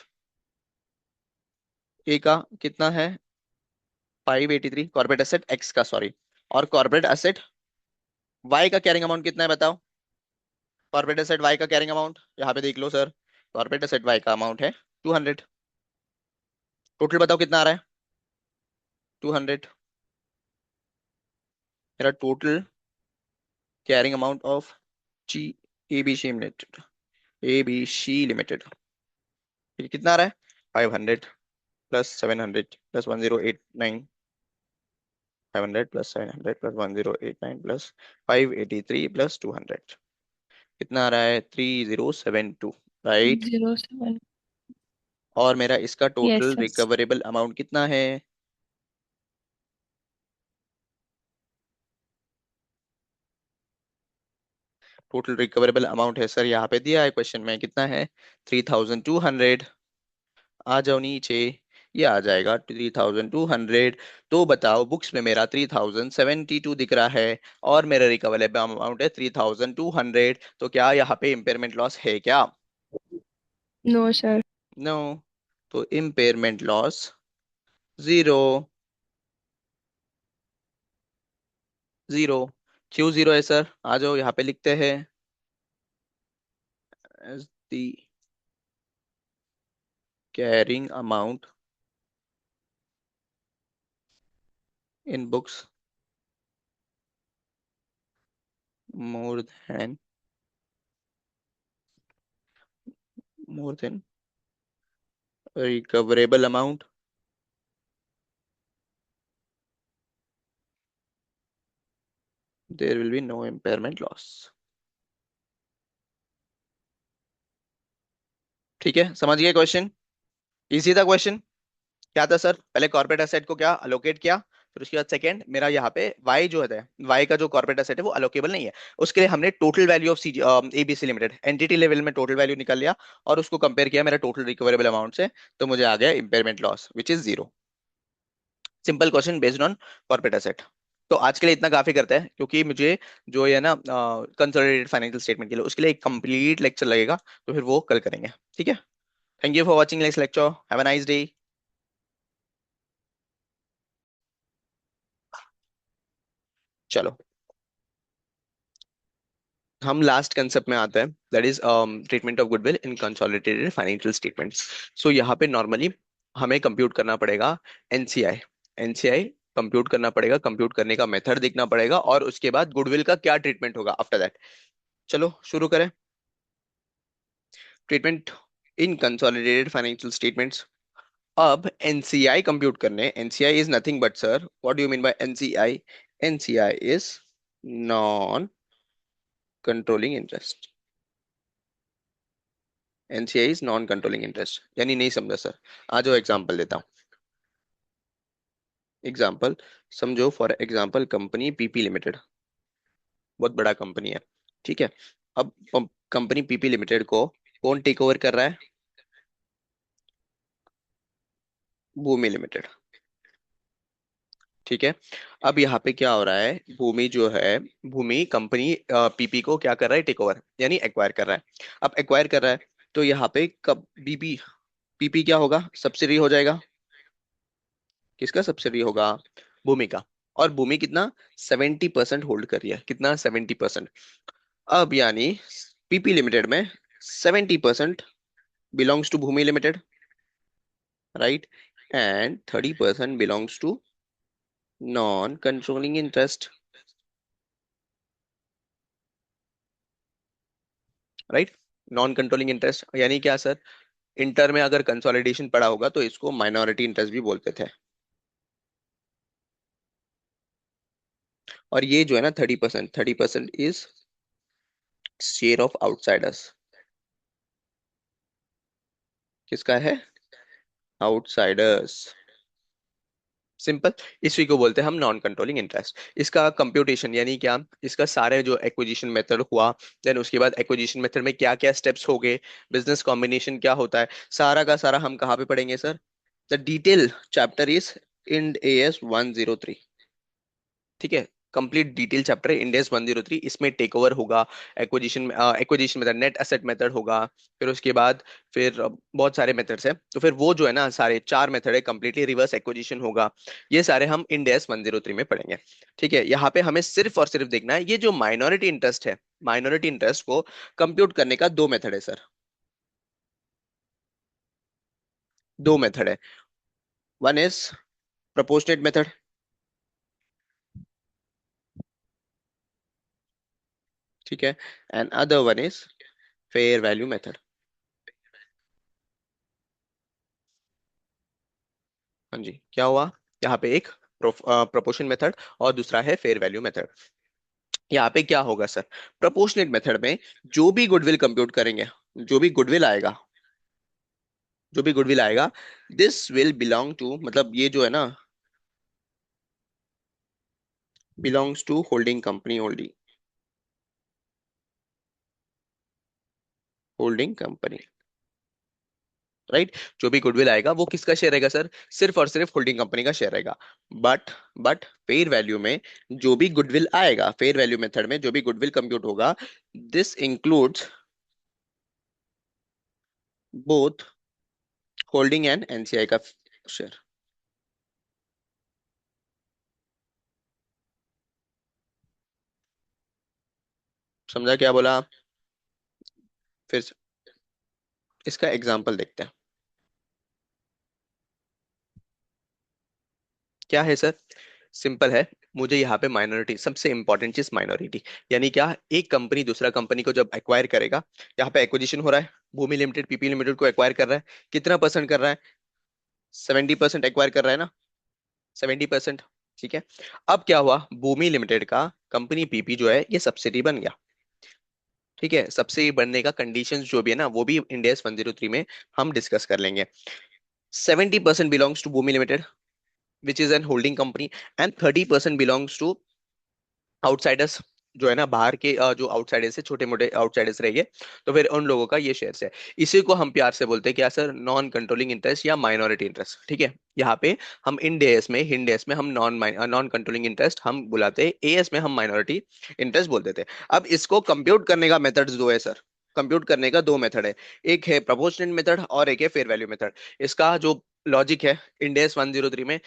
ए का कितना है 583, कॉर्पोरेट एसेट एक्स का, सॉरी। और कॉर्पोरेट एसेट वाई का कैरिंग अमाउंट कितना है बताओ? कॉर्पोरेट एसेट वाई का कैरिंग अमाउंट यहाँ पे देख लो सर। कॉर्पोरेट एसेट वाई का अमाउंट है 200। टोटल बताओ कितना आ रहा है? 200। मेरा total carrying amount of G A B C limited, A B C limited, ये कितना आ रहा है? 500 plus 700 plus 1089, 500 plus 700 plus 1089 plus 583 plus 200, कितना आ रहा है? 3072, राइट? 07। और मेरा इसका yes total yes. Recoverable amount कितना है? टोटल रिकवरेबल अमाउंट है सर, यहाँ पे दिया है क्वेश्चन में, कितना है? 3200। आ जाओ नीचे। ये आ जाएगा 3200। तो बताओ, बुक्स में मेरा 3072 दिख रहा है, और मेरा रिकवरेबल अमाउंट है 3200। तो क्या यहाँ पे इम्पेयरमेंट लॉस है क्या? No sir. नो। तो इम्पेयरमेंट लॉस जीरो। जीरो। क्यों जीरो है सर? आ जाओ यहाँ पे लिखते हैं, as the carrying amount in books more than, more than recoverable amount, there will be no impairment loss. ठीक है, समझ गए क्वेश्चन? इजी था क्वेश्चन। क्या था सर, पहले कॉर्पोरेट एसेट को क्या अलोकेट किया, फिर उसके बाद सेकंड मेरा यहाँ पे वाई जो है, वाई का जो कॉर्पोरेट एसेट है वो अलोकेबल नहीं है, उसके लिए हमने total value of C ABC limited entity level में टोटल वैल्यू निकाल लिया और उसको कंपेयर किया मेरा टोटल रिकवरेबल अमाउंट से, तो मुझे आ गया impairment loss which is zero. Simple question based on corporate asset. तो आज के लिए इतना काफी करते हैं, क्योंकि मुझे जो है ना कंसोलिडेटेड फाइनेंशियल स्टेटमेंट के लिए उसके लिए एक कंप्लीट लेक्चर लगेगा, तो फिर वो कल करेंगे। ठीक है, thank you for watching next lecture, have a nice day. चलो, हम लास्ट कंसेप्ट में आते हैं, that is treatment of goodwill in consolidated financial statements. So यहाँ पे नॉर्मली हमें कंप्यूट करना पड़ेगा एनसीआई। एनसीआई कंप्यूट करना पड़ेगा, कंप्यूट करने का मेथड देखना पड़ेगा, और उसके बाद गुडविल का क्या ट्रीटमेंट होगा आफ्टर दैट। चलो शुरू करें। ट्रीटमेंट इन कंसोलिडेटेड फाइनेंशियल स्टेटमेंट्स। अब एनसीआई कंप्यूट करने, NCI is nothing but sir, what do you mean by NCI? NCI is non controlling interest. NCI is non controlling interest यानी नहीं समझा सर? आ जाओ एग्जांपल देता हूँ। एग्जांपल समझो, for example company PP limited, बहुत बड़ा कंपनी है। ठीक है, अब कंपनी पीपी लिमिटेड को कौन टेक ओवर कर रहा है? भूमि लिमिटेड। ठीक है, अब यहाँ पे क्या हो रहा है, भूमि जो है, भूमि कंपनी पीपी को क्या कर रहा है, टेक ओवर यानी एक्वायर कर रहा है। अब एक्वायर कर रहा है, तो यहाँ पे कब बीपी पीपी क्या होगा, सब्सिडी हो जाएगा। किसका सब्सिडी होगा? भूमि का। और भूमि कितना, 70% होल्ड कर रही है, कितना, 70%। अब यानी पीपी लिमिटेड में 70% belongs to Bhumi limited, right, and 30% belongs to non controlling interest, right. Non controlling interest यानी क्या सर? इंटर में अगर कंसोलिडेशन पड़ा होगा तो इसको माइनॉरिटी इंटरेस्ट भी बोलते थे। और ये जो है ना 30%, 30% इज शेयर ऑफ आउटसाइडर्स। किसका है? आउटसाइडर्स। सिंपल, इसी को बोलते हैं हम नॉन कंट्रोलिंग इंटरेस्ट। इसका कंप्यूटेशन यानी क्या, इसका सारे जो एक्विजिशन मेथड हुआ, देन उसके बाद एक्विजिशन मेथड में क्या क्या स्टेप्स हो गए, बिजनेस कॉम्बिनेशन क्या होता है, सारा का सारा हम कहाँ पे पढ़ेंगे sir? The detail chapter is Ind AS 103। ठीक है, कंप्लीट डिटेल चैप्टर है इंडेस 103, इसमें टेक ओवर होगा, acquisition method, net asset method होगा, फिर उसके बाद फिर बहुत सारे मेथड्स हैं, तो फिर वो जो है ना सारे चार मेथड है, कंप्लीटली रिवर्स एक्विजिशन होगा। ये सारे हम इंडेस 103 में पढ़ेंगे। ठीक है, यहाँ पे हमें सिर्फ और सिर्फ देखना है ये जो माइनॉरिटी इंटरेस्ट है, माइनॉरिटी इंटरेस्ट को कंप्यूट करने का दो मेथड है सर, दो मेथड है। वन इज प्रोपोर्शनेट मेथड, ठीक है, and other one is fair value method. हाँ जी, क्या हुआ? यहाँ पे एक प्रोपोर्शन मेथड और दूसरा है फेयर वैल्यू मेथड। यहाँ पे क्या होगा सर, प्रोपोर्शनेट मेथड में जो भी गुडविल कंप्यूट करेंगे, जो भी गुडविल आएगा, जो भी गुडविल आएगा, दिस विल बिलोंग टू, मतलब ये जो है ना, belongs to holding company only, holding company, right. जो भी गुडविल आएगा वो किसका शेयर रहेगा सर? सिर्फ और सिर्फ होल्डिंग कंपनी का शेयर रहेगा। बट बट फेयर वैल्यू में जो भी गुडविल आएगा, फेयर वैल्यू मेथड में जो भी गुडविल कंप्यूट होगा, this includes both holding and NCI का शेयर। समझा क्या बोला? फिर इसका एग्जांपल देखते हैं। क्या है सर? सिंपल है, मुझे यहाँ पे माइनॉरिटी, सबसे इंपॉर्टेंट चीज माइनॉरिटी, यानी क्या, एक कंपनी दूसरा कंपनी को जब एक्वायर करेगा, यहाँ पे एक्विजिशन हो रहा है, भूमि लिमिटेड पीपी लिमिटेड को एक्वायर कर रहा है, कितना परसेंट कर रहा है? 70% एक्वायर कर रहा है ना, 70%। ठीक है, अब क्या हुआ, भूमि लिमिटेड का कंपनी पीपी जो है ये सब्सिडी बन गया। ठीक है, सबसे बढ़ने का कंडीशंस जो भी है ना, वो भी इंडिया 103 में हम डिस्कस कर लेंगे। 70% belongs to Bhumi limited which is an holding company, and 30% belongs to outsiders, जो है ना बाहर के जो आउटसाइडर्स है, छोटे मोटे आउटसाइडर्स रहेंगे, तो फिर उन लोगों का ये शेयर्स है। इसी को हम प्यार से बोलते हैं क्या सर, नॉन कंट्रोलिंग इंटरेस्ट या माइनॉरिटी इंटरेस्ट। ठीक है, यहाँ पे हम हिंड एस में हम नॉन कंट्रोलिंग इंटरेस्ट हम बुलाते हैं, एएस में हम माइनॉरिटी इंटरेस्ट बोल देते हैं। अब इसको कंप्यूट करने का मेथड दो है सर, कंप्यूट करने का दो मेथड है, एक है प्रोपोर्शनल मेथड और एक है फेयर वैल्यू मेथड। इसका जो लॉजिक है इंडेस 103 में,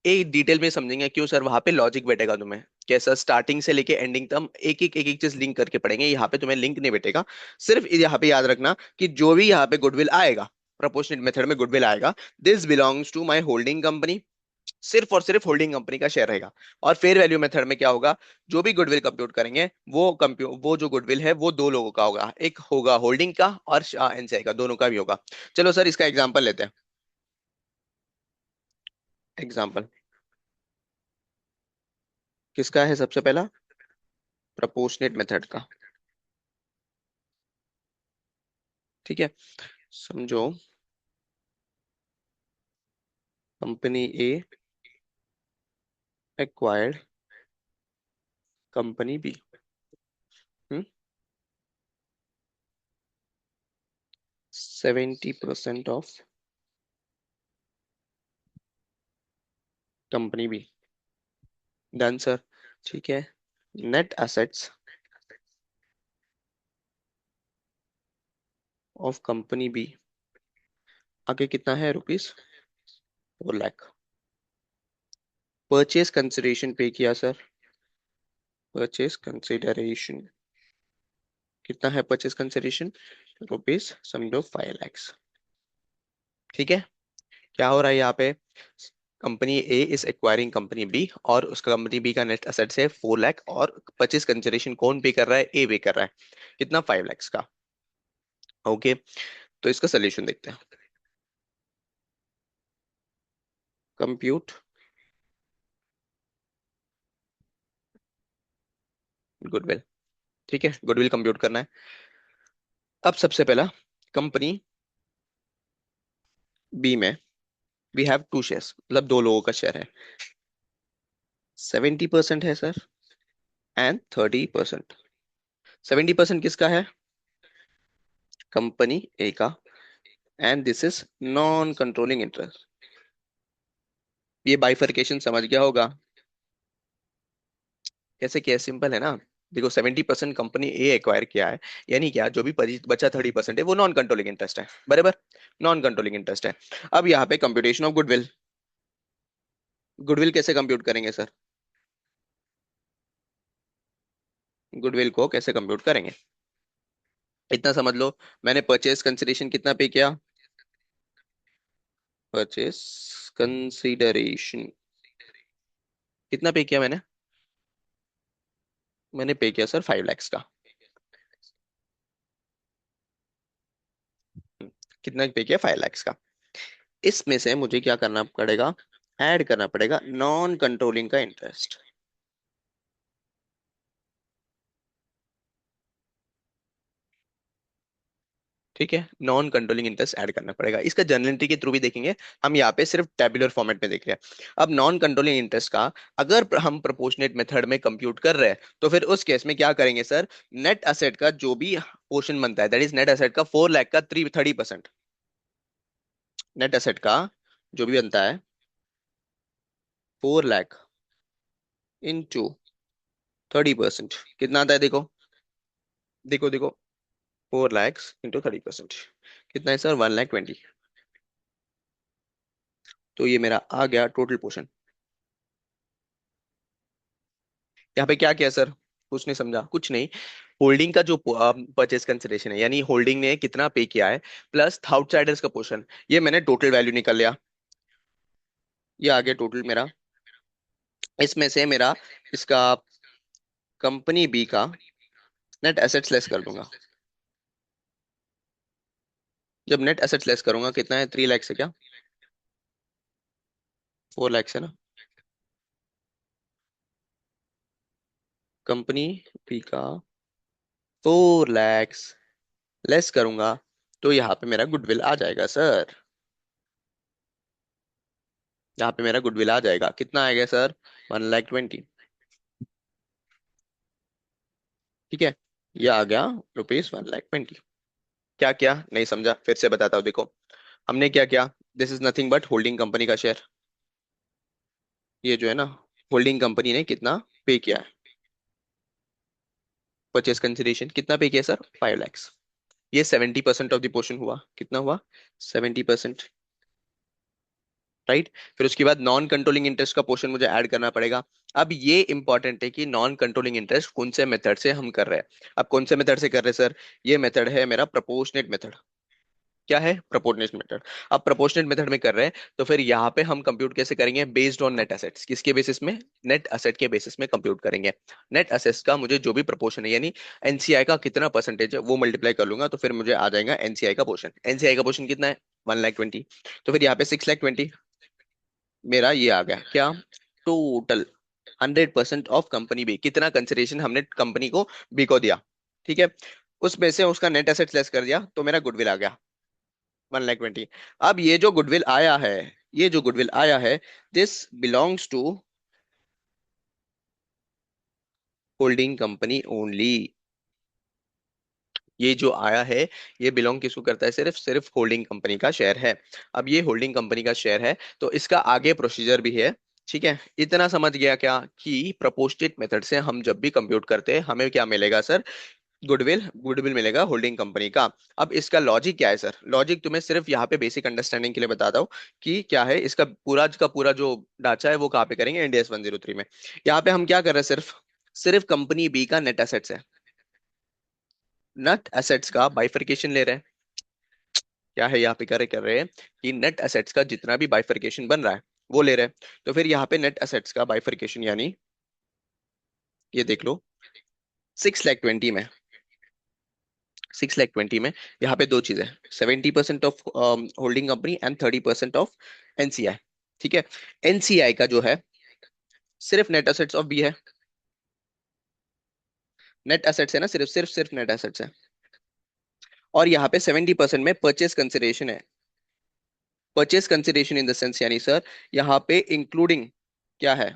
एक डिटेल में समझेंगे क्यों सर, वहां पे लॉजिक बैठेगा तुम्हें कैसा, स्टार्टिंग से लेके एंडिंग तक एक एक चीज लिंक करके पढ़ेंगे, यहाँ पे तुम्हें लिंक नहीं बैठेगा। सिर्फ यहाँ पे याद रखना कि जो भी यहाँ पे गुडविल आएगा, प्रोपोर्शनेट मेथड में गुडविल आएगा, this belongs to my holding company, सिर्फ और सिर्फ होल्डिंग कंपनी का शेयर रहेगा। और फेयर वैल्यू मेथड में क्या होगा, जो भी गुडविल कंप्यूट करेंगे वो जो गुडविल है वो दो लोगों का होगा, एक होगा होल्डिंग का और एनसीआई का, दोनों का भी होगा। चलो सर इसका एग्जांपल लेते हैं। एग्जांपल किसका है सबसे पहला, प्रपोर्शनेट मेथड का। ठीक है, समझो, company A acquired company B. 70% of company B, done sir. ठीक है, net assets of company B आगे कितना है, रुपीज 4 लाख। परचेज कंसिडरेशन पे किया सर, परचेज कंसिडरेशन कितना है, परचेज कंसिडरेशन रुपीज समझो 5 lakhs। ठीक है, क्या हो रहा है यहाँ पे, company A is acquiring company B, और उसका कंपनी बी का नेट एसेट्स है 4 लाख, और परचेज कंसिडरेशन कौन पे कर रहा है, ए पे कर रहा है, कितना, 5 lakhs का। ओके, तो इसका सोल्यूशन देखते हैं। Compute goodwill. ठीक है, गुडविल कंप्यूट करना है। अब सबसे पहला, कंपनी बी में वी हैव टू शेयर्स, मतलब दो लोगों का शेयर है, 70% है सर, एंड 30%। 70% किसका है, कंपनी ए का, and this is non controlling interest. ये बाइफरकेशन समझ गया होगा, कैसे किया, सिंपल है ना। देखो 70% कंपनी ए एक्वायर किया है, यानी क्या, जो भी बचा 30% है वो नॉन कंट्रोलिंग इंटरेस्ट है, बराबर, नॉन कंट्रोलिंग इंटरेस्ट है। अब यहाँ पे कंप्यूटेशन ऑफ गुडविल, गुडविल कैसे कंप्यूट करेंगे सर, गुडविल को कैसे कंप्यूट करेंगे, इतना समझ लो। मैंने परचेज कंसिडरेशन कितना पे किया, परचेज कंसिडरेशन कितना पे किया मैंने, मैंने पे किया सर 5 lakhs का। हम्म, कितना पे किया, 5 lakhs का। इसमें से मुझे क्या करना पड़ेगा, ऐड करना पड़ेगा नॉन कंट्रोलिंग का इंटरेस्ट। ठीक है, नॉन कंट्रोलिंग इंटरेस्ट ऐड करना पड़ेगा, इसका जर्नल एंट्री के थ्रू भी देखेंगे, हम यहाँ पे सिर्फ टेबुलर फॉर्मेट में देख रहे हैं। अब नॉन कंट्रोलिंग इंटरेस्ट का अगर हम प्रोपोर्शनेट मेथड में कंप्यूट कर रहे हैं, तो फिर उस केस में क्या करेंगे सर, नेट एसेट का जो भी पोर्शन बनता है, दैट इज नेट एसेट का 4 लाख का 30%, नेट एसेट का जो भी बनता है 4 लाख इंटू 30%, कितना आता है, देखो देखो देखो, 4 lakhs इंटू 30%, कितना है सर, 1 लाख 20। तो ये मेरा आ गया टोटल पोर्शन। यहाँ पे क्या किया सर, कुछ नहीं समझा, कुछ नहीं, होल्डिंग का जो परचेज कंसिडरेशन है, यानी होल्डिंग ने कितना पे किया है, प्लस आउटसाइडर्स का पोर्शन, ये मैंने टोटल वैल्यू निकाल लिया, ये आ गया टोटल मेरा। इसमें से मेरा इसका कंपनी बी का नेट एसेट्स लेस कर दूंगा। जब नेट एसेट्स लेस करूंगा कितना है, 3 lakhs है क्या, 4 lakhs है ना, कंपनी बी का 4 lakhs लेस करूंगा तो यहाँ पे मेरा गुडविल आ जाएगा सर। यहाँ पे मेरा गुडविल आ जाएगा, कितना आएगा सर? 1,20,000। ठीक है, ये आ गया ₹1,20,000। क्या क्या नहीं समझा, फिर से बताता हूँ, देखो हमने क्या किया। This is nothing but holding company का शेयर। ये जो है ना, होल्डिंग कंपनी ने कितना पे किया है? परचेज कंसिडरेशन कितना पे किया सर? 5 lakhs। ये 70% ऑफ द पोर्शन हुआ, कितना हुआ? 70%। राइट। फिर उसके बाद नॉन कंट्रोलिंग इंटरेस्ट का पोर्शन मुझे ऐड करना पड़ेगा। अब ये इंपॉर्टेंट है कि नॉन कंट्रोलिंग इंटरेस्ट कौन से मेथड से हम कर रहे हैं। अब कौन से मेथड से कर रहे हैं सर? ये मेथड है मेरा प्रोपोर्शनेट मेथड। क्या है? Proportionate method. अब प्रोपोर्शनेट मेथड में कर रहे हैं, तो फिर यहाँ पे हम कंप्यूट कैसे करेंगे? Based on net assets. किसके बेसिस में? नेट एसेट के बेसिस में कंप्यूट करेंगे। नेट एसेट्स का मुझे जो भी प्रोपोर्शन है, यानी एनसीआई का कितना परसेंटेज है, वो मल्टीप्लाई कर लूंगा, तो फिर मुझे आ जाएगा एनसीआई का पोर्शन। एनसीआई का पोर्शन कितना है? 1,20,000। तो फिर यहाँ पे 6,20,000 मेरा ये आ गया क्या? टोटल 100% ऑफ कंपनी बी, कितना कंसिडरेशन हमने कंपनी को बी को दिया। ठीक है, उसमें से उसका नेट एसेट लेस कर दिया तो मेरा गुडविल आ गया 1,20,000। अब ये जो गुडविल आया है, ये जो गुडविल आया है, this belongs to holding company only. ये जो आया है, ये बिलोंग किसको करता है? सिर्फ सिर्फ होल्डिंग कंपनी का शेयर है। अब ये होल्डिंग कंपनी का शेयर है, तो इसका आगे प्रोसीजर भी है। ठीक है, इतना समझ गया क्या कि प्रोपोर्शनेट मेथड से हम जब भी कंप्यूट करते हैं हमें क्या मिलेगा सर? गुडविल, गुडविल मिलेगा होल्डिंग कंपनी का। अब इसका लॉजिक क्या है सर? लॉजिक तुम्हें सिर्फ यहाँ पे बेसिक अंडरस्टैंडिंग के लिए बताता हूँ कि क्या है इसका पूरा का पूरा जो ढांचा है वो कहाँ पे करेंगे? इंडियस 103 में। यहाँ पे हम क्या कर रहे हैं? सिर्फ सिर्फ कंपनी बी का नेट एसेट्स है, नेट एसेट्स का बाइफरकेशन ले रहे हैं। क्या है यहाँ पे कर रहे हैं कि नेट एसेट्स का जितना भी बाइफरकेशन बन रहा है वो ले रहे हैं। तो फिर यहाँ पे नेट एसेट्स का बाइफरकेशन यानी ये देख लो, 6,20,000 में, 6,20,000 में यहाँ पे दो चीजें, 70% of holding company and 30% of NCI. ठीक है, एनसीआई का जो है सिर्फ नेट एसेट्स ऑफ बी है। नेट एसेट्स है ना, सिर्फ सिर्फ सिर्फ नेट एसेट्स है। और यहाँ पे 70% में परचेस कंसिडरेशन है। Purchase consideration in the sense यानी सर यहाँ पे इंक्लूडिंग क्या है?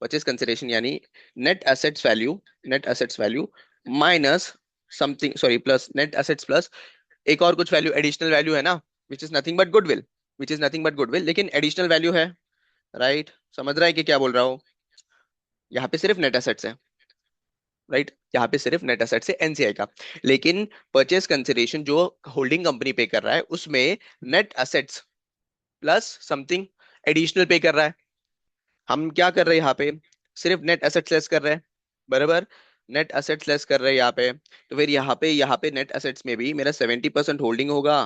परचेज कंसिडरेशन यानी net assets value, net assets value minus something, sorry plus net assets plus एक और कुछ वैल्यू, एडिशनल वैल्यू है ना, विच is nothing but goodwill. Which is nothing but goodwill, लेकिन एडिशनल वैल्यू है। राइट, समझ रहा है कि क्या बोल रहा हूँ? यहाँ पे सिर्फ नेट एसेट्स है। राइट, यहाँ पे सिर्फ नेट एसेट्स है एनसीआई का। लेकिन परचेज कंसिडरेशन जो होल्डिंग कंपनी पे कर रहा है उसमें net assets plus something additional पे कर रहा है। हम क्या कर रहे हैं यहाँ पे? सिर्फ नेट एसेट्स लेस कर रहे हैं, बराबर। नेट एसेट्स लेस कर रहे हैं यहाँ पे, तो फिर यहाँ पे नेट एसेट्स में भी मेरा 70% होल्डिंग होगा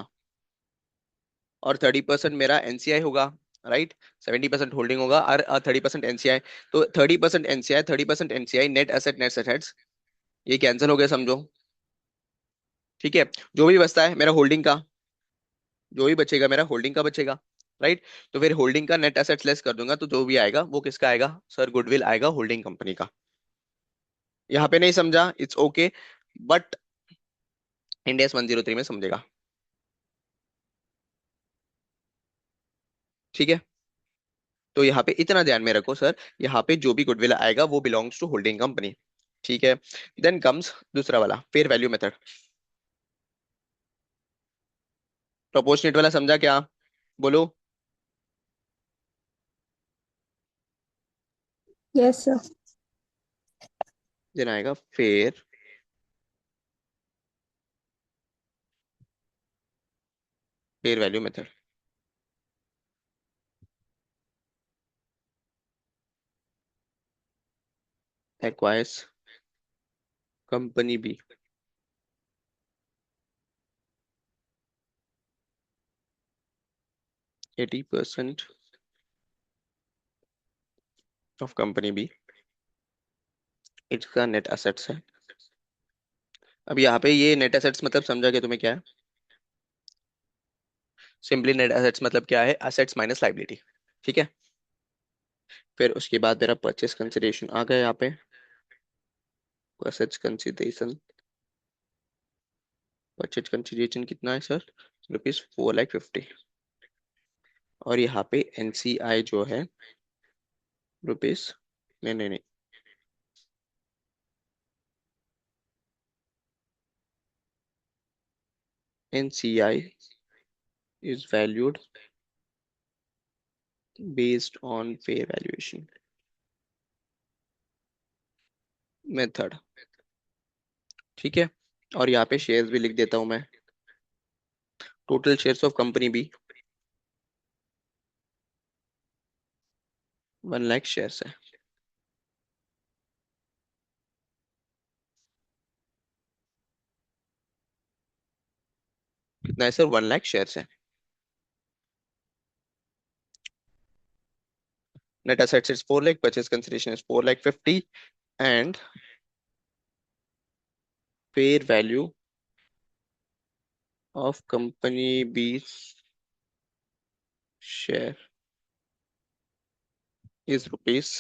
और 30% मेरा एनसीआई होगा। राइट, 70% होल्डिंग होगा और 30% एनसीआई। तो 30% NCI, 30% NCI, net asset net assets, ये कैंसिल हो गया समझो। ठीक है, जो भी बचता है मेरा होल्डिंग का, जो भी बचेगा मेरा होल्डिंग का बचेगा। राइट, तो फिर होल्डिंग का नेट एसेट्स लेस कर दूंगा तो जो भी आएगा वो किसका आएगा सर? गुडविल आएगा होल्डिंग कंपनी का। यहाँ पे नहीं समझा, इट्स ओके, बट इंडियस 103 में समझेगा। ठीक है, तो यहाँ पे इतना ध्यान में रखो सर, यहाँ पे जो भी गुडविल आएगा वो बिलोंग्स टू होल्डिंग कंपनी। ठीक है, देन कम्स दूसरा वाला फेयर वैल्यू मेथड। प्रोपोर्शनेट वाला समझा क्या? बोलो। Yes sir. देन आएगा fair, fair value method. Acquires company B 80% of company B, इसका नेट एसेट्स है। अब यहाँ पे ये नेट एसेट्स मतलब समझा क्या तुम्हें क्या है? सिंपली नेट एसेट्स मतलब क्या है? Assets minus liability. ठीक है, फिर उसके बाद मेरा परचेस कंसिडरेशन आ गया यहाँ पे, एसेट्स कंसिडरेशन परचेज कंसिडरेशन कितना है सर? ₹4,50,000। और यहाँ पे एनसीआई जो है रुपीज, नहीं नहीं नहीं, NCI is valued based on fair valuation method. ठीक है। और यहाँ पे शेयर्स भी लिख देता हूँ मैं। Total shares of company B 1 lakh shares है। कितना है सर? 1 लाख शेयर्स है। Net assets is 4 lakh, purchase consideration is 4,50,000, and fair value of company B's share is rupees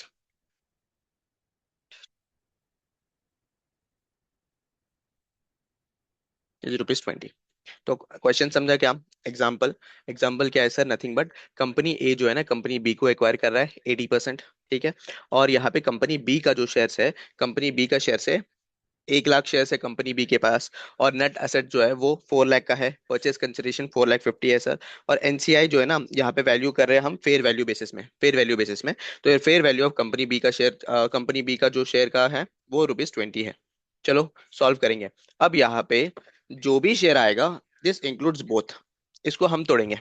20। तो क्वेश्चन समझा क्या? एग्जाम्पल, एग्जाम्पल क्या है सर? नथिंग बट कंपनी ए जो है ना, कंपनी बी को एक्वायर कर रहा है 80%। ठीक है। और यहाँ पे कंपनी बी का जो शेयर्स है, कंपनी बी का शेयर्स है 1 लाख शेयर्स है कंपनी बी के पास। और नेट एसेट जो है वो 4 लाख का है। परचेज कंसिडरेशन 4,50,000 है सर। और एनसीआई जो है ना, यहाँ पे वैल्यू कर रहे हैं हम फेयर वैल्यू बेसिस में, फेयर वैल्यू बेसिस में। तो ये fair value of company B का शेयर, कंपनी बी का जो शेयर का है वो ₹20 है। चलो सॉल्व करेंगे। अब यहाँ पे जो भी शेयर आएगा, दिस इंक्लूड्स बोथ, इसको हम तोड़ेंगे।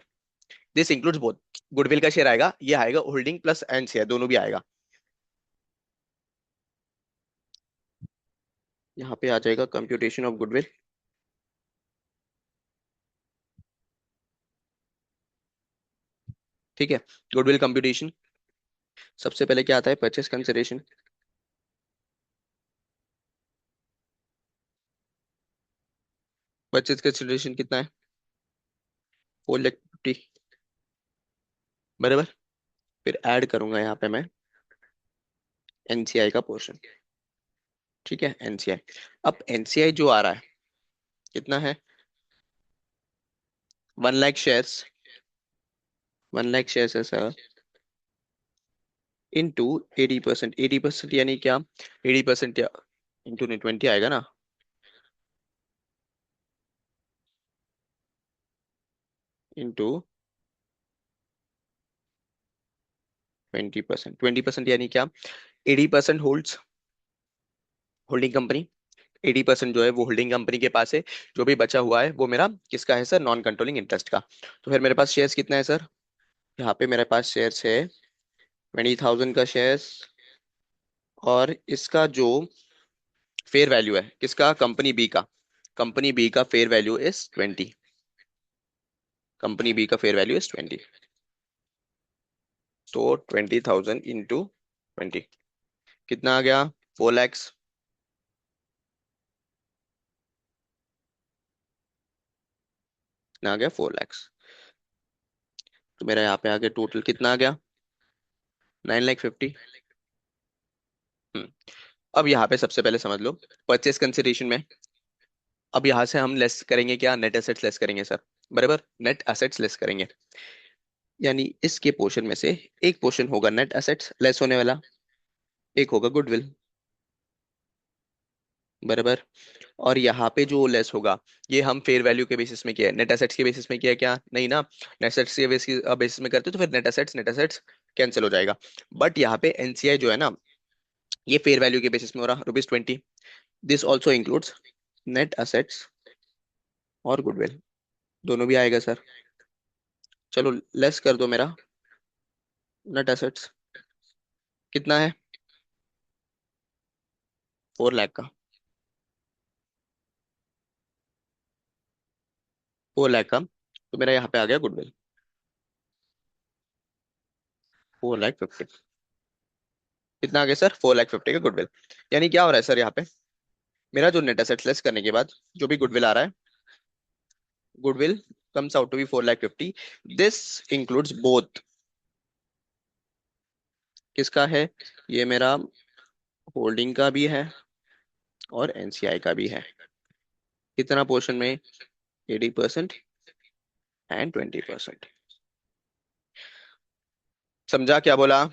दिस इंक्लूड्स बोथ, गुडविल का शेयर आएगा, ये आएगा होल्डिंग प्लस एनसीआई दोनों भी आएगा। यहाँ पे आ जाएगा कंप्यूटेशन ऑफ गुडविल। ठीक है। गुडविल कंप्यूटेशन, सबसे पहले क्या आता है? Purchase consideration. परचेज कंसिडरेशन कितना है? 4,50,000। बराबर। फिर ऐड करूंगा यहाँ पे मैं एनसीआई का पोर्शन। ठीक है, एनसीआई। अब एनसीआई जो आ रहा है कितना है? 1 लाख शेयर्स, 1 लाख शेयर्स है सर, इंटू 80%। 80% यानी क्या? 80% या इंटू नहीं, 20 आएगा ना। इंटू 20%, 20% यानी क्या? 80% होल्ड्स होल्डिंग कंपनी, 80% जो है वो होल्डिंग कंपनी के पास है। जो भी बचा हुआ है वो मेरा किसका है सर? नॉन कंट्रोलिंग इंटरेस्ट का। तो फिर मेरे पास शेयर्स कितना है सर? यहाँ पे मेरे पास शेयर्स है 20,000 का शेयर्स। और इसका जो फेयर वैल्यू है किसका? कंपनी बी का। कंपनी बी का fair value is 20। Company B का फेयर वैल्यू इज 20। तो 20,000 इंटू 20 कितना आ गया? 4 लैक्स। कितना आ गया? 4 लैक्स। तो मेरा यहाँ पे आगे टोटल कितना आ गया? 9,50,000। अब यहाँ पे सबसे पहले समझ लो परचेस कंसिडरेशन में। अब यहाँ से हम लेस करेंगे क्या? नेट एसेट्स लेस करेंगे सर। बराबर, नेट एसेट्स लेस करेंगे। यानी इसके पोर्शन में से एक पोर्शन होगा नेट एसेट्स लेस होने वाला, एक होगा गुडविल। बराबर। और यहाँ पे जो लेस होगा, ये हम फेयर वैल्यू के बेसिस में किया है, नेट एसेट्स के बेसिस में किया है क्या? नहीं ना। नेट एसेट्स के बेसिस में करते तो फिर नेट एसेट्स कैंसिल हो जाएगा। बट यहाँ पे एनसीआई जो है ना, ये फेयर वैल्यू के बेसिस में हो रहा ₹20। This also includes net assets और गुडविल, दोनों भी आएगा सर। चलो लेस कर दो मेरा नेट एसेट्स। कितना है? 4 लाख का। 4 लाख का। तो मेरा यहाँ पे आ गया गुडविल 4,50,000। कितना आ गया सर? 4,50,000 का गुडविल। यानी क्या हो रहा है सर यहाँ पे? मेरा जो नेट एसेट्स लेस करने के बाद जो भी गुडविल आ रहा है, goodwill comes out to be 4,50,000। This includes both, किसका है? ये मेरा होल्डिंग का भी है और एनसीआई का भी है। कितना पोर्शन में? 80% एंड 20%। समझा क्या बोला?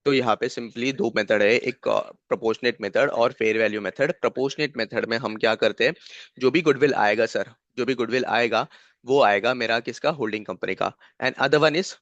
तो यहाँ पे सिंपली दो मेथड है, एक प्रोपोर्शनेट मेथड और fair value method. Proportionate method में हम क्या करते हैं, जो भी गुडविल आएगा सर, जो भी गुडविल आएगा वो आएगा मेरा किसका, होल्डिंग कंपनी का। And other one is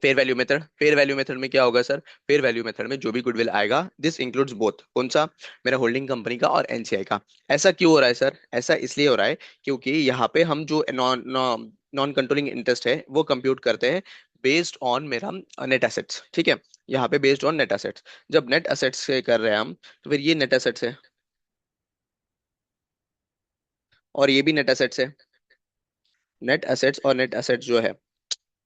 fair value method. Fair value method में क्या होगा सर, फेयर वैल्यू मेथड में जो भी गुडविल आएगा, दिस इंक्लूड्स बोथ, कौन सा, मेरा होल्डिंग कंपनी का और एनसीआई का। ऐसा क्यों हो रहा है सर, ऐसा इसलिए हो रहा है क्योंकि यहाँ पे हम जो नॉन नॉन कंट्रोलिंग इंटरेस्ट है वो कंप्यूट करते हैं बेस्ड ऑन मेरा नेट एसेट्स, ठीक है। यहाँ पे बेस्ड ऑन नेट एसेट्स, जब नेट एसेट्स से कर रहे हैं हम, तो फिर ये नेट एसेट्स है और ये भी नेट एसेट्स है। नेट एसेट्स और नेट एसेट्स जो है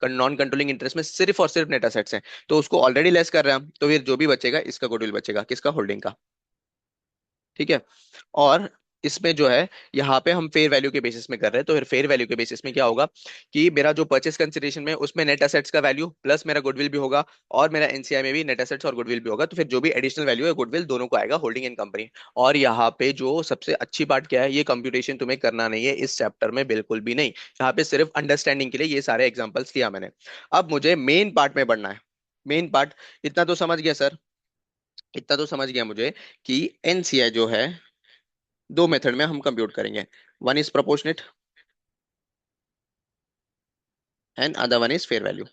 नॉन कंट्रोलिंग इंटरेस्ट में सिर्फ और सिर्फ नेट एसेट्स हैं, तो उसको ऑलरेडी लेस कर रहे हैं हम, तो फिर जो भी बचेगा इसका गुडविल बचेगा, किसका, होल्डिंग का, ठीक है। और इसमें जो है यहाँ पे हम फेयर वैल्यू के बेसिस में कर रहे हैं, तो फिर फेयर वैल्यू के बेसिस में क्या होगा कि मेरा जो परचेस कंसिडरेशन में उसमें नेट एसेट्स का वैल्यू प्लस मेरा गुडविल भी होगा, और मेरा एनसीआई में भी नेट एसेट्स और गुडविल भी होगा, तो फिर जो भी एडिशनल वैल्यू है गुडविल दोनों को आएगा, होल्डिंग एंड कंपनी। और यहाँ पे जो सबसे अच्छी बात क्या है, ये कंप्यूटेशन तुम्हें करना नहीं है इस चैप्टर में, बिल्कुल भी नहीं। यहाँ पे सिर्फ अंडरस्टैंडिंग के लिए ये सारे एग्जाम्पल्स लिया मैंने। अब मुझे मेन पार्ट में बढ़ना है। मेन पार्ट, इतना तो समझ गया सर, इतना तो समझ गया मुझे कि एनसीआई जो है दो मेथड में हम कंप्यूट करेंगे, one is proportionate and other one is fair value.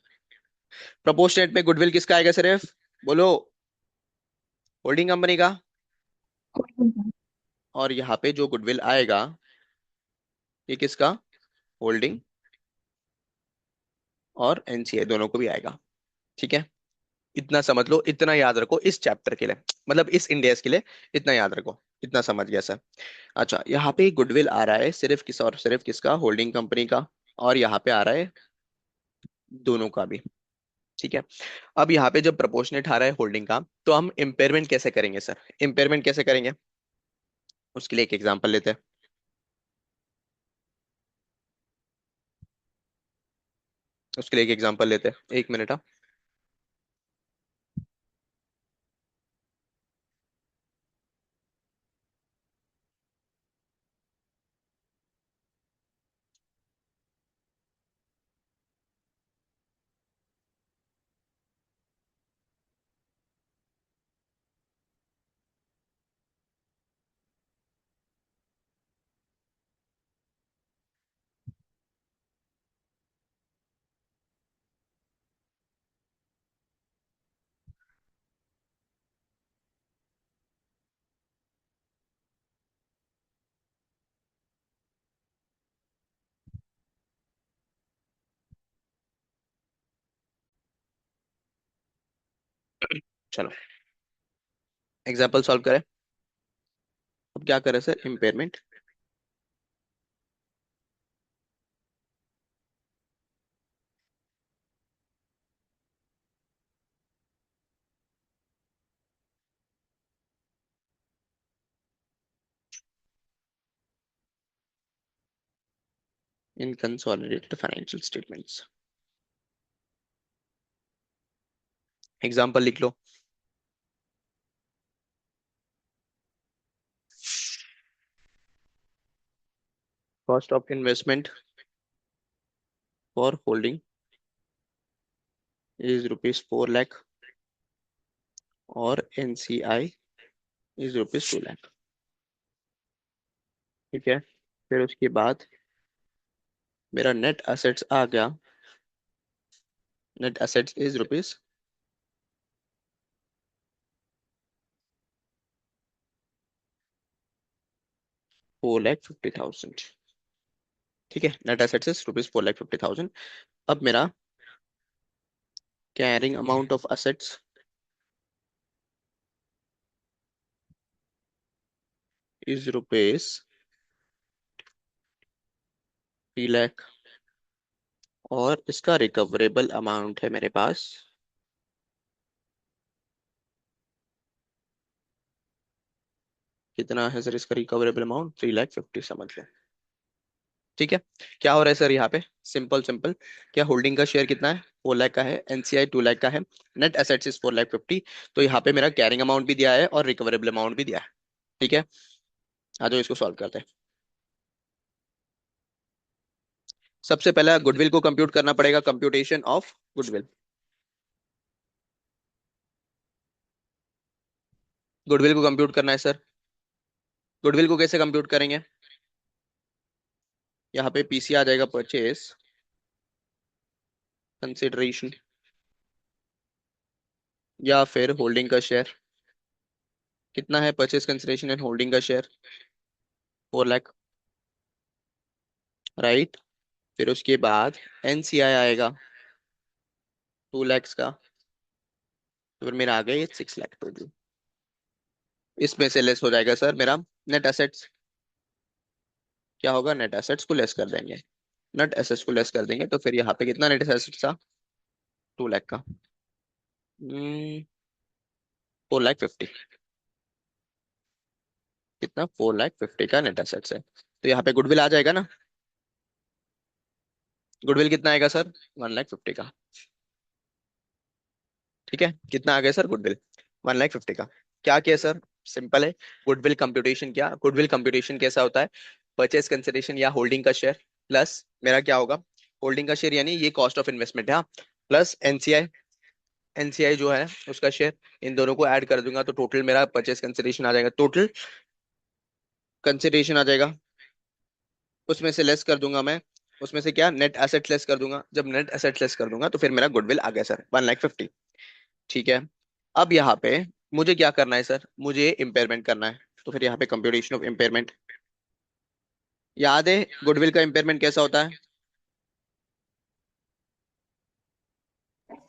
Proportionate में गुडविल किसका आएगा सिर्फ, बोलो, होल्डिंग कंपनी का। और यहाँ पे जो गुडविल आएगा ये किसका, होल्डिंग और एनसीए दोनों को भी आएगा, ठीक है। इतना समझ लो, इतना याद रखो इस चैप्टर के लिए, मतलब इस इंडेक्स के लिए, इतना याद रखो, इतना समझ गया सर। अच्छा, यहाँ पे गुडविल आ रहा है सिर्फ किस और सिर्फ किसका, होल्डिंग कंपनी का, और यहाँ पे आ रहा है दोनों का भी, ठीक है। अब यहाँ पे जब प्रोपोर्शनेट आ रहा है होल्डिंग का, तो हम इम्पेयरमेंट कैसे करेंगे सर, इम्पेयरमेंट कैसे करेंगे, उसके लिए एक एग्जांपल लेते हैं। उसके लिए एक एग्जांपल लेते हैं, एक मिनट। चलो एग्जांपल सॉल्व करें। अब क्या करें sir, impairment. In consolidated financial statements, example लिख लो। Cost of investment for holding is rupees 4 lakh और एनसीआई इज रुपीज 2 लाख, ठीक है। फिर उसके बाद मेरा नेट असेट्स आ गया, नेट असेट्स इज रुपीज 4,50,000, ठीक है। Net assets is rupees 4,50,000। अब मेरा carrying amount of assets is rupees 3 lakh, और इसका रिकवरेबल अमाउंट है मेरे पास, कितना है सर इसका रिकवरेबल अमाउंट, 3,50,000 समझ लो, ठीक है। क्या हो रहा है सर यहाँ पे, सिंपल सिंपल, क्या होल्डिंग का शेयर कितना है, 4 लाख का है, एनसीआई 2 लाख का है, नेट एसेट्स इज 4,50,000, तो यहाँ पे मेरा कैरिंग अमाउंट भी दिया है और रिकवरेबल अमाउंट भी दिया है, ठीक है। आ जाओ इसको सॉल्व करते हैं। सबसे पहला गुडविल को कंप्यूट करना पड़ेगा, कंप्यूटेशन ऑफ गुडविल। गुडविल को कंप्यूट करना है सर। गुडविल को कैसे कंप्यूट करेंगे? यहाँ पे पीसी आ जाएगा, परचेस कंसिडरेशन, या फिर होल्डिंग का शेयर। कितना है परचेस कंसिडरेशन एंड होल्डिंग का शेयर? 4 लाख, राइट। फिर उसके बाद एनसीआई आएगा 2 lakhs का। तो फिर मेरा आ गया ये 6 लाख टोटल। इसमें से लेस हो जाएगा सर मेरा नेट एसेट्स। क्या होगा? नेट एसेट्स को लेस कर देंगे। नेट एसेट्स को लेस कर देंगे तो फिर यहाँ पे कितना नेट एसेट्स था? 2 लाख का। 4 लाख 50। कितना? 4 लाख 50 का नेट एसेट्स है, तो यहाँ पे गुडविल आ जाएगा ना। गुडविल कितना आएगा सर? 1 लाख 50 का। ठीक है, कितना आ गया सर गुडविल? 1 लाख 50 का। क्या किया सर? सिंपल है। गुडविल कंप्यूटेशन किया। गुडविल कंप्यूटेशन कैसा होता है? परचेज कंसिडरेशन या होल्डिंग का शेयर प्लस मेरा क्या होगा? होल्डिंग का शेयर यानी ये कॉस्ट ऑफ इन्वेस्टमेंट है, हाँ, प्लस एनसीआई। एनसीआई जो है उसका शेयर, इन दोनों को ऐड कर दूंगा तो टोटल मेरा परचेज कंसिडरेशन आ जाएगा। टोटल कंसिडरेशन आ जाएगा, उसमें से लेस कर दूंगा मैं। उसमें से क्या? नेट एसेट लेस कर दूंगा। जब नेट एसेट लेस कर दूंगा तो फिर मेरा गुडविल आ गया सर 1 लाख 50। ठीक है। अब यहाँ पे मुझे क्या करना है सर? मुझे इम्पेयरमेंट करना है। तो फिर यहाँ पे कंप्यूटेशन ऑफ इम्पेयरमेंट। याद है गुडविल का इम्पेयरमेंट कैसा होता है?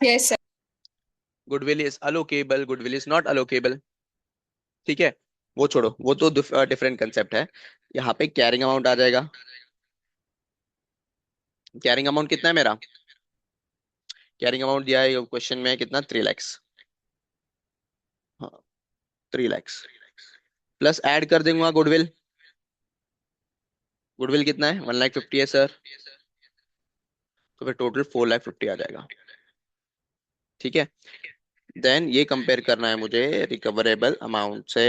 Yes sir. Goodwill is allocable, goodwill is not allocable. ठीक है, वो छोड़ो, वो तो डिफरेंट कंसेप्ट है। यहाँ पे कैरिंग अमाउंट आ जाएगा। कैरिंग अमाउंट कितना है मेरा? कैरिंग अमाउंट दिया है क्वेश्चन में, कितना? 3 lakhs। हाँ, 3 lakhs प्लस ऐड कर दूंगा गुडविल। गुडविल कितना है? 1 लाख 50 है सर। तो फिर टोटल 4 लाख 50 आ जाएगा। ठीक है। देन ये कंपेयर करना है मुझे रिकवरेबल अमाउंट से।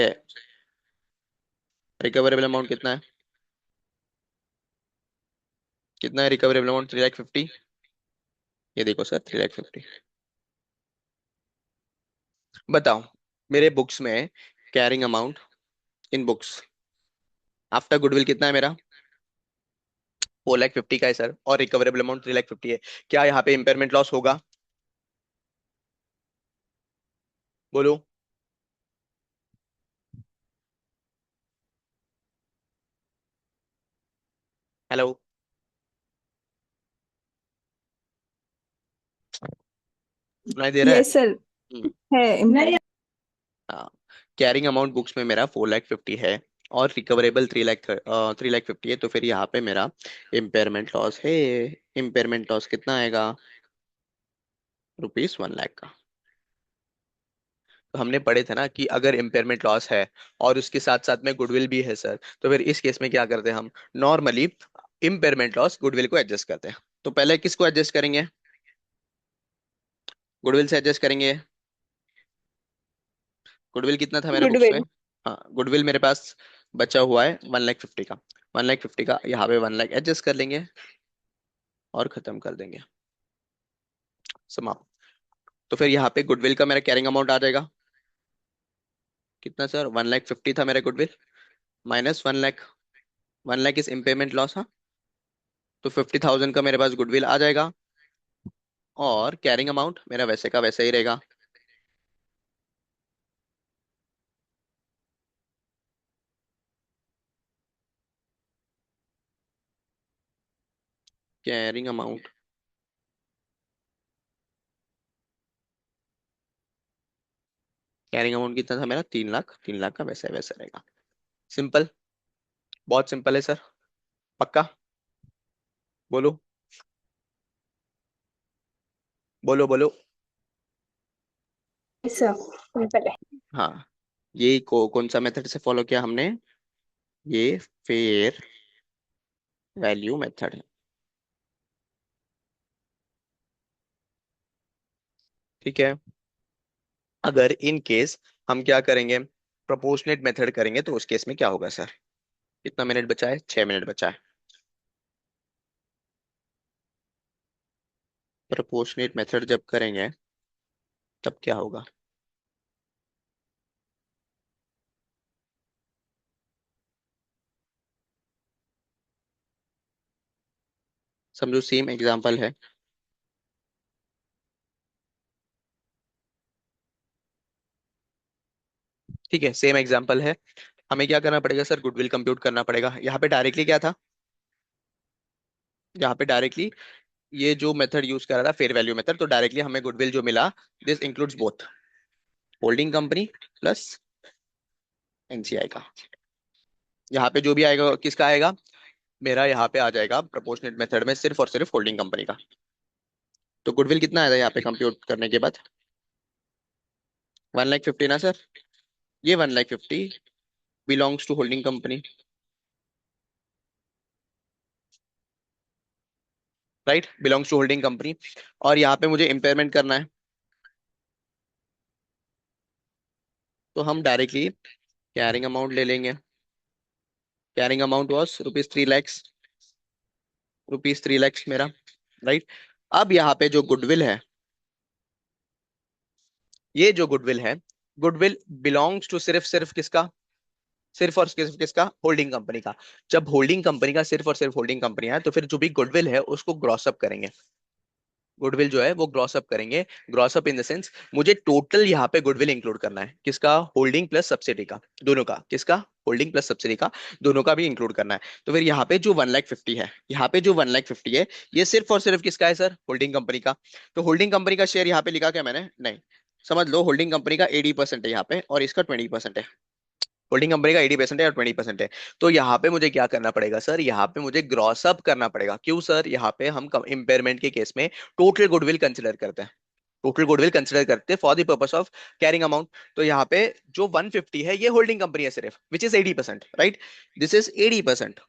रिकवरेबल अमाउंट कितना है? कितना है रिकवरेबल अमाउंट? 3 लाख 50। ये देखो सर, 3 लाख 50। बताओ मेरे बुक्स में carrying amount in books after goodwill कितना है मेरा? 4 लाख 50 का है सर, और रिकवरेबल अमाउंट 3 लाख 50 है। क्या यहाँ पे इम्पेयरमेंट लॉस होगा? बोलो। हेलो। सुनाई दे रहा है? Yes sir. हम्म। है नहीं। हाँ, कैरिंग अमाउंट बुक्स में मेरा 4 लाख 50 है, और रिकवरेबल 3 लाख 50 है, तो फिर यहाँ पे मेरा इम्पेयरमेंट लॉस है। इम्पेयरमेंट लॉस कितना आएगा? ₹1 लाख का। तो हमने पढ़े थे ना कि अगर इम्पेयरमेंट लॉस है और उसके साथ साथ में गुडविल भी है सर, तो फिर इस केस में क्या करते हैं हम? नॉर्मली इम्पेयरमेंट लॉस गुडविल को एडजस्ट करते हैं। तो पहले किसको एडजस्ट करेंगे? गुडविल से एडजस्ट करेंगे। गुडविल कितना था मेरे बुक्स में? गुडविल। हाँ, गुडविल मेरे पास बचा हुआ है 1 लाख 50 का। 1 लाख 50 का यहाँ पे 1 लाख एडजस्ट कर लेंगे और खत्म कर देंगे, समाप्त। तो फिर यहाँ पे गुडविल का मेरा कैरिंग अमाउंट आ जाएगा। कितना सर? 1 लाख 50 था मेरा goodwill, minus 1 lakh. 1 lakh is impairment loss, हाँ। तो 50,000 का मेरे पास गुडविल आ जाएगा, और कैरिंग अमाउंट मेरा वैसे का वैसे ही रहेगा। कैरिंग अमाउंट, कैरिंग अमाउंट कितना था मेरा? 3 लाख। 3 लाख का वैसे वैसे रहेगा। सिंपल, बहुत सिंपल है सर। पक्का? बोलो, बोलो, बोलो। यस सर, सिंपल है। हाँ, कौन सा मेथड से फॉलो किया हमने? ये फेयर वैल्यू मेथड है। ठीक है। अगर इन केस हम क्या करेंगे, प्रोपोर्शनेट मेथड करेंगे, तो उस केस में क्या होगा सर? कितना मिनट बचा है? 6 मिनट बचा है। प्रोपोर्शनेट मेथड जब करेंगे तब क्या होगा? समझो सेम एग्जांपल है। ठीक है, सेम एग्जांपल है। हमें क्या करना पड़ेगा सर? गुडविल कंप्यूट करना पड़ेगा। यहाँ पे डायरेक्टली क्या था? यहाँ पे डायरेक्टली ये जो मेथड यूज करा था फेयर वैल्यू मेथड, तो डायरेक्टली हमें गुडविल जो मिला, this includes both holding company plus NCI का। यहाँ पे जो भी आएगा किसका आएगा? मेरा यहाँ पे आ जाएगा प्रोपोर्शनेट मेथड में सिर्फ और सिर्फ होल्डिंग कंपनी का। तो गुडविल कितना आया था यहाँ पे कंप्यूट करने के बाद? 1,50,000 ना सर? ये 1,50,000 belongs to holding company, right? Belongs to holding company. और यहाँ पे मुझे इम्पेयरमेंट करना है, तो हम डायरेक्टली कैरिंग अमाउंट ले लेंगे। Carrying amount was rupees 3 lakhs, rupees 3 lakhs मेरा, राइट? अब यहाँ पे जो गुडविल है, ये जो गुडविल है, गुडविल बिलोंग्स टू सिर्फ सिर्फ किसका? सिर्फ और सिर्फ किसका? होल्डिंग कंपनी का। जब होल्डिंग कंपनी का सिर्फ और सिर्फ होल्डिंग कंपनी है, तो फिर जो भी गुडविल है उसको ग्रॉस अप करेंगे। गुडविल जो है वो ग्रॉस अप करेंगे। Gross up in the sense, मुझे टोटल यहाँ पे गुडविल इंक्लूड करना है। किसका? होल्डिंग प्लस सब्सिडी का, दोनों का। किसका? होल्डिंग प्लस सब्सिडी का, दोनों का भी इंक्लूड करना है। तो फिर यहाँ पे जो 1,50,000 है, यहाँ पे जो 1,50,000 है, ये सिर्फ और सिर्फ किसका है सर? होल्डिंग कंपनी का। तो होल्डिंग कंपनी का शेयर यहाँ पे लिखा क्या मैंने? नहीं। समझ लो होल्डिंग कंपनी का 80% है यहाँ पे, और इसका 20% है। होल्डिंग कंपनी का 80% है और 20% है। तो यहाँ पे मुझे क्या करना पड़ेगा सर? यहाँ पे मुझे ग्रॉस अप करना पड़ेगा। क्यों सर? यहाँ पे हम इम्पेयरमेंट के केस में टोटल गुडविल कंसिडर करते हैं। टोटल गुडविल कंसिडर करते हैं for the purpose of carrying amount. तो यहाँ पे जो 150 है ये होल्डिंग कंपनी है सिर्फ, which is 80%, right? This is 80%,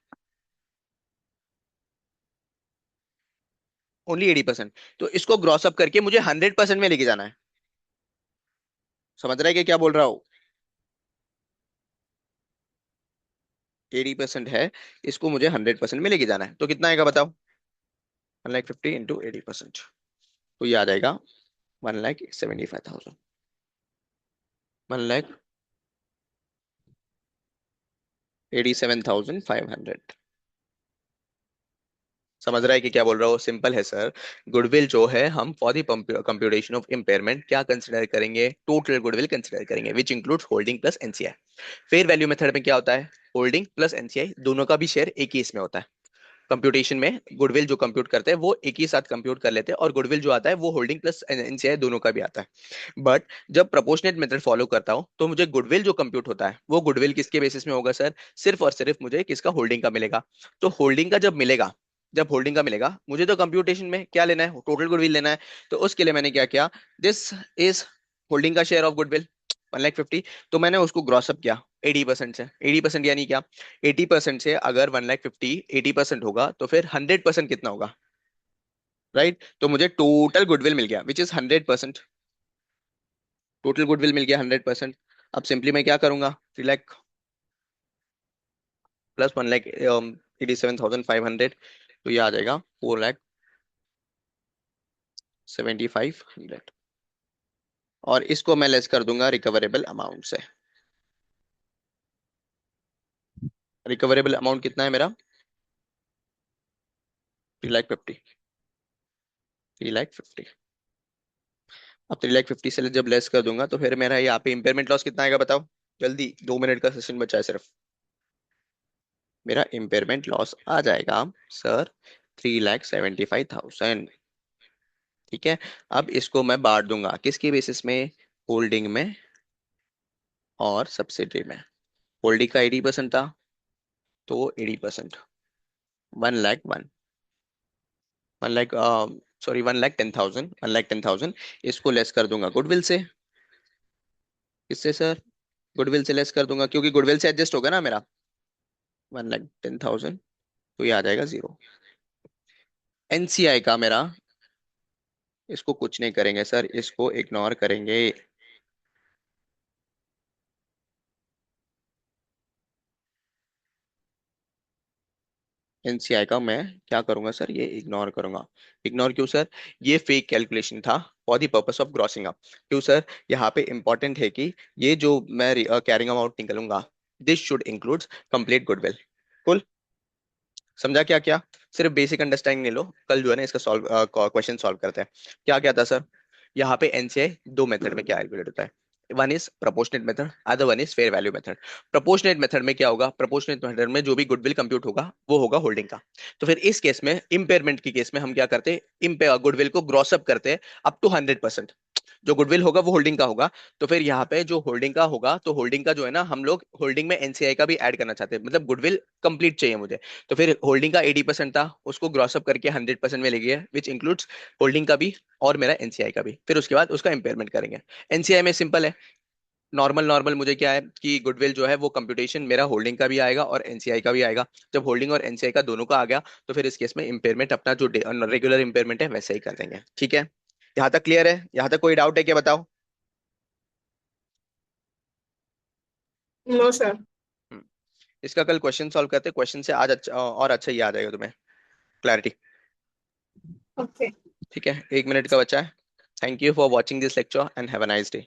only 80%। तो इसको ग्रॉस अप करके मुझे 100% में लेके जाना है। समझ रहा है कि क्या बोल रहा हूँ? 80% है, इसको मुझे 100% में लेके जाना है। तो कितना आएगा बताओ? 1,50,000 इंटू 80%, तो ये आ जाएगा 1,75,000। 1,87,500। समझ रहा है कि क्या बोल रहा हूँ? सिंपल है सर। गुडविल जो है हम for the computation of impairment क्या कंसिडर करेंगे? टोटल गुडविल कंसिडर करेंगे, which includes holding plus NCI. Fair value method में क्या होता है? होल्डिंग प्लस एनसीआई दोनों का भी शेयर एक ही इसमें होता है। कंप्यूटेशन में गुडविल जो कंप्यूट करते हैं वो एक ही साथ कंप्यूट कर लेते हैं, और गुडविल जो आता है वो होल्डिंग प्लस एनसीआई दोनों का भी आता है। बट जब प्रोपोर्शनेट मेथड फॉलो करता हूं, तो मुझे गुडविल जो कंप्यूट होता है वो गुडविल किसके बेसिस में होगा सर? सिर्फ और सिर्फ मुझे किसका? होल्डिंग का मिलेगा। तो होल्डिंग का जब मिलेगा, जब होल्डिंग का मिलेगा, मुझे तो कंप्यूटेशन में क्या लेना है? टोटल गुडविल लेना है। तो उसके लिए मैंने क्या किया? दिस इज होल्डिंग का शेयर ऑफ गुडविल 1,50,000। तो मैंने उसको ग्रॉस अप किया 80% से। 80% यानी क्या? 80% से अगर 1,50,000 80% होगा, तो फिर 100% कितना होगा? राइट? तो मुझे टोटल गुडविल मिल गया विच इज 100%। टोटल गुडविल मिल गया 100%। अब सिंपली मैं क्या करूंगा? 3 लाख प्लस 1,87,500, तो ये आ जाएगा 4,75,100। और इसको मैं लेस कर दूंगा रिकवरेबल अमाउंट से। रिकवरेबल अमाउंट कितना है मेरा? 3,50,000। 3,50,000। अब 3,50,000 से जब लेस कर दूंगा, तो फिर मेरा यहाँ पे इम्पेयरमेंट लॉस कितना आएगा बताओ? जल्दी, 2 मिनट का सेशन बचा है सिर्फ। मेरा इम्पेयरमेंट लॉस आ जाएगा सर 3,75,000। ठीक है। अब इसको मैं बांट दूंगा किसके बेसिस में? होल्डिंग में और सब्सिडी में। होल्डिंग का 80% था, तो 80%, 1,01,000, 1,00,000, सॉरी 1,10,000, 1,10,000। इसको लेस कर दूंगा गुडविल से। किससे सर? गुडविल से लेस कर दूंगा, क्योंकि गुडविल से एडजस्ट होगा ना मेरा। 1,10,000, तो ये आ जाएगा 0। एनसीआई का मेरा, इसको कुछ नहीं करेंगे सर, इसको इग्नोर करेंगे। एनसीआई का मैं क्या करूंगा सर, ये इग्नोर करूंगा। इग्नोर क्यों सर? ये फेक कैलकुलेशन था for the purpose of grossing up. क्यों सर? यहाँ पे इंपॉर्टेंट है कि ये जो मैं कैरिंग अमाउंट निकलूंगा, this should includes complete goodwill. कुल समझा क्या क्या? सिर्फ बेसिक अंडरस्टैंडिंग ले लो, कल जो है ना इसका सॉल्व क्वेश्चन सॉल्व करते हैं। क्या क्या था सर? यहाँ पे एनसीआई दो मेथड में क्या कैलकुलेट होता है। One is proportionate method, other one is fair value method. Proportionate method में क्या होगा? प्रोपोर्शनेट मेथड में जो भी गुडविल कंप्यूट होगा वो होगा होल्डिंग का। तो फिर इस केस में, इम्पेयरमेंट की केस में, हम क्या करते हैं, गुडविल को ग्रॉस अप करते हैं अप टू 100%। जो गुडविल होगा वो होल्डिंग का होगा। तो फिर यहाँ पे जो होल्डिंग का होगा, तो होल्डिंग का जो है ना, हम लोग होल्डिंग में एनसीआई का भी ऐड करना चाहते हैं, मतलब गुडविल कंप्लीट चाहिए मुझे। तो फिर होल्डिंग का 80% था, उसको ग्रॉस अप करके 100% में ले गया, विच इंक्लूड्स होल्डिंग का भी और मेरा एनसीआई का भी। फिर उसके बाद उसका इम्पेयरमेंट करेंगे। एनसीआई में सिंपल है, नॉर्मल नॉर्मल मुझे क्या है कि गुडविल जो है वो कंप्यूटेशन मेरा होल्डिंग का भी आएगा और एनसीआई का भी आएगा। जब होल्डिंग और एनसीआई का दोनों का आ गया, तो फिर इस केस में इम्पेयरमेंट अपना जो रेगुलर इम्पेयरमेंट है वैसे ही कर देंगे। ठीक है? यहाँ तक क्लियर है? यहाँ तक कोई डाउट है क्या, बताओ? No sir. हम्म, इसका कल क्वेश्चन सॉल्व करते हैं, क्वेश्चन से आज अच्छा और अच्छा ही आ जाएगा तुम्हें, क्लैरिटी। ओके। ठीक है, 1 मिनट का बचा है। Thank you for watching this lecture and have a nice day.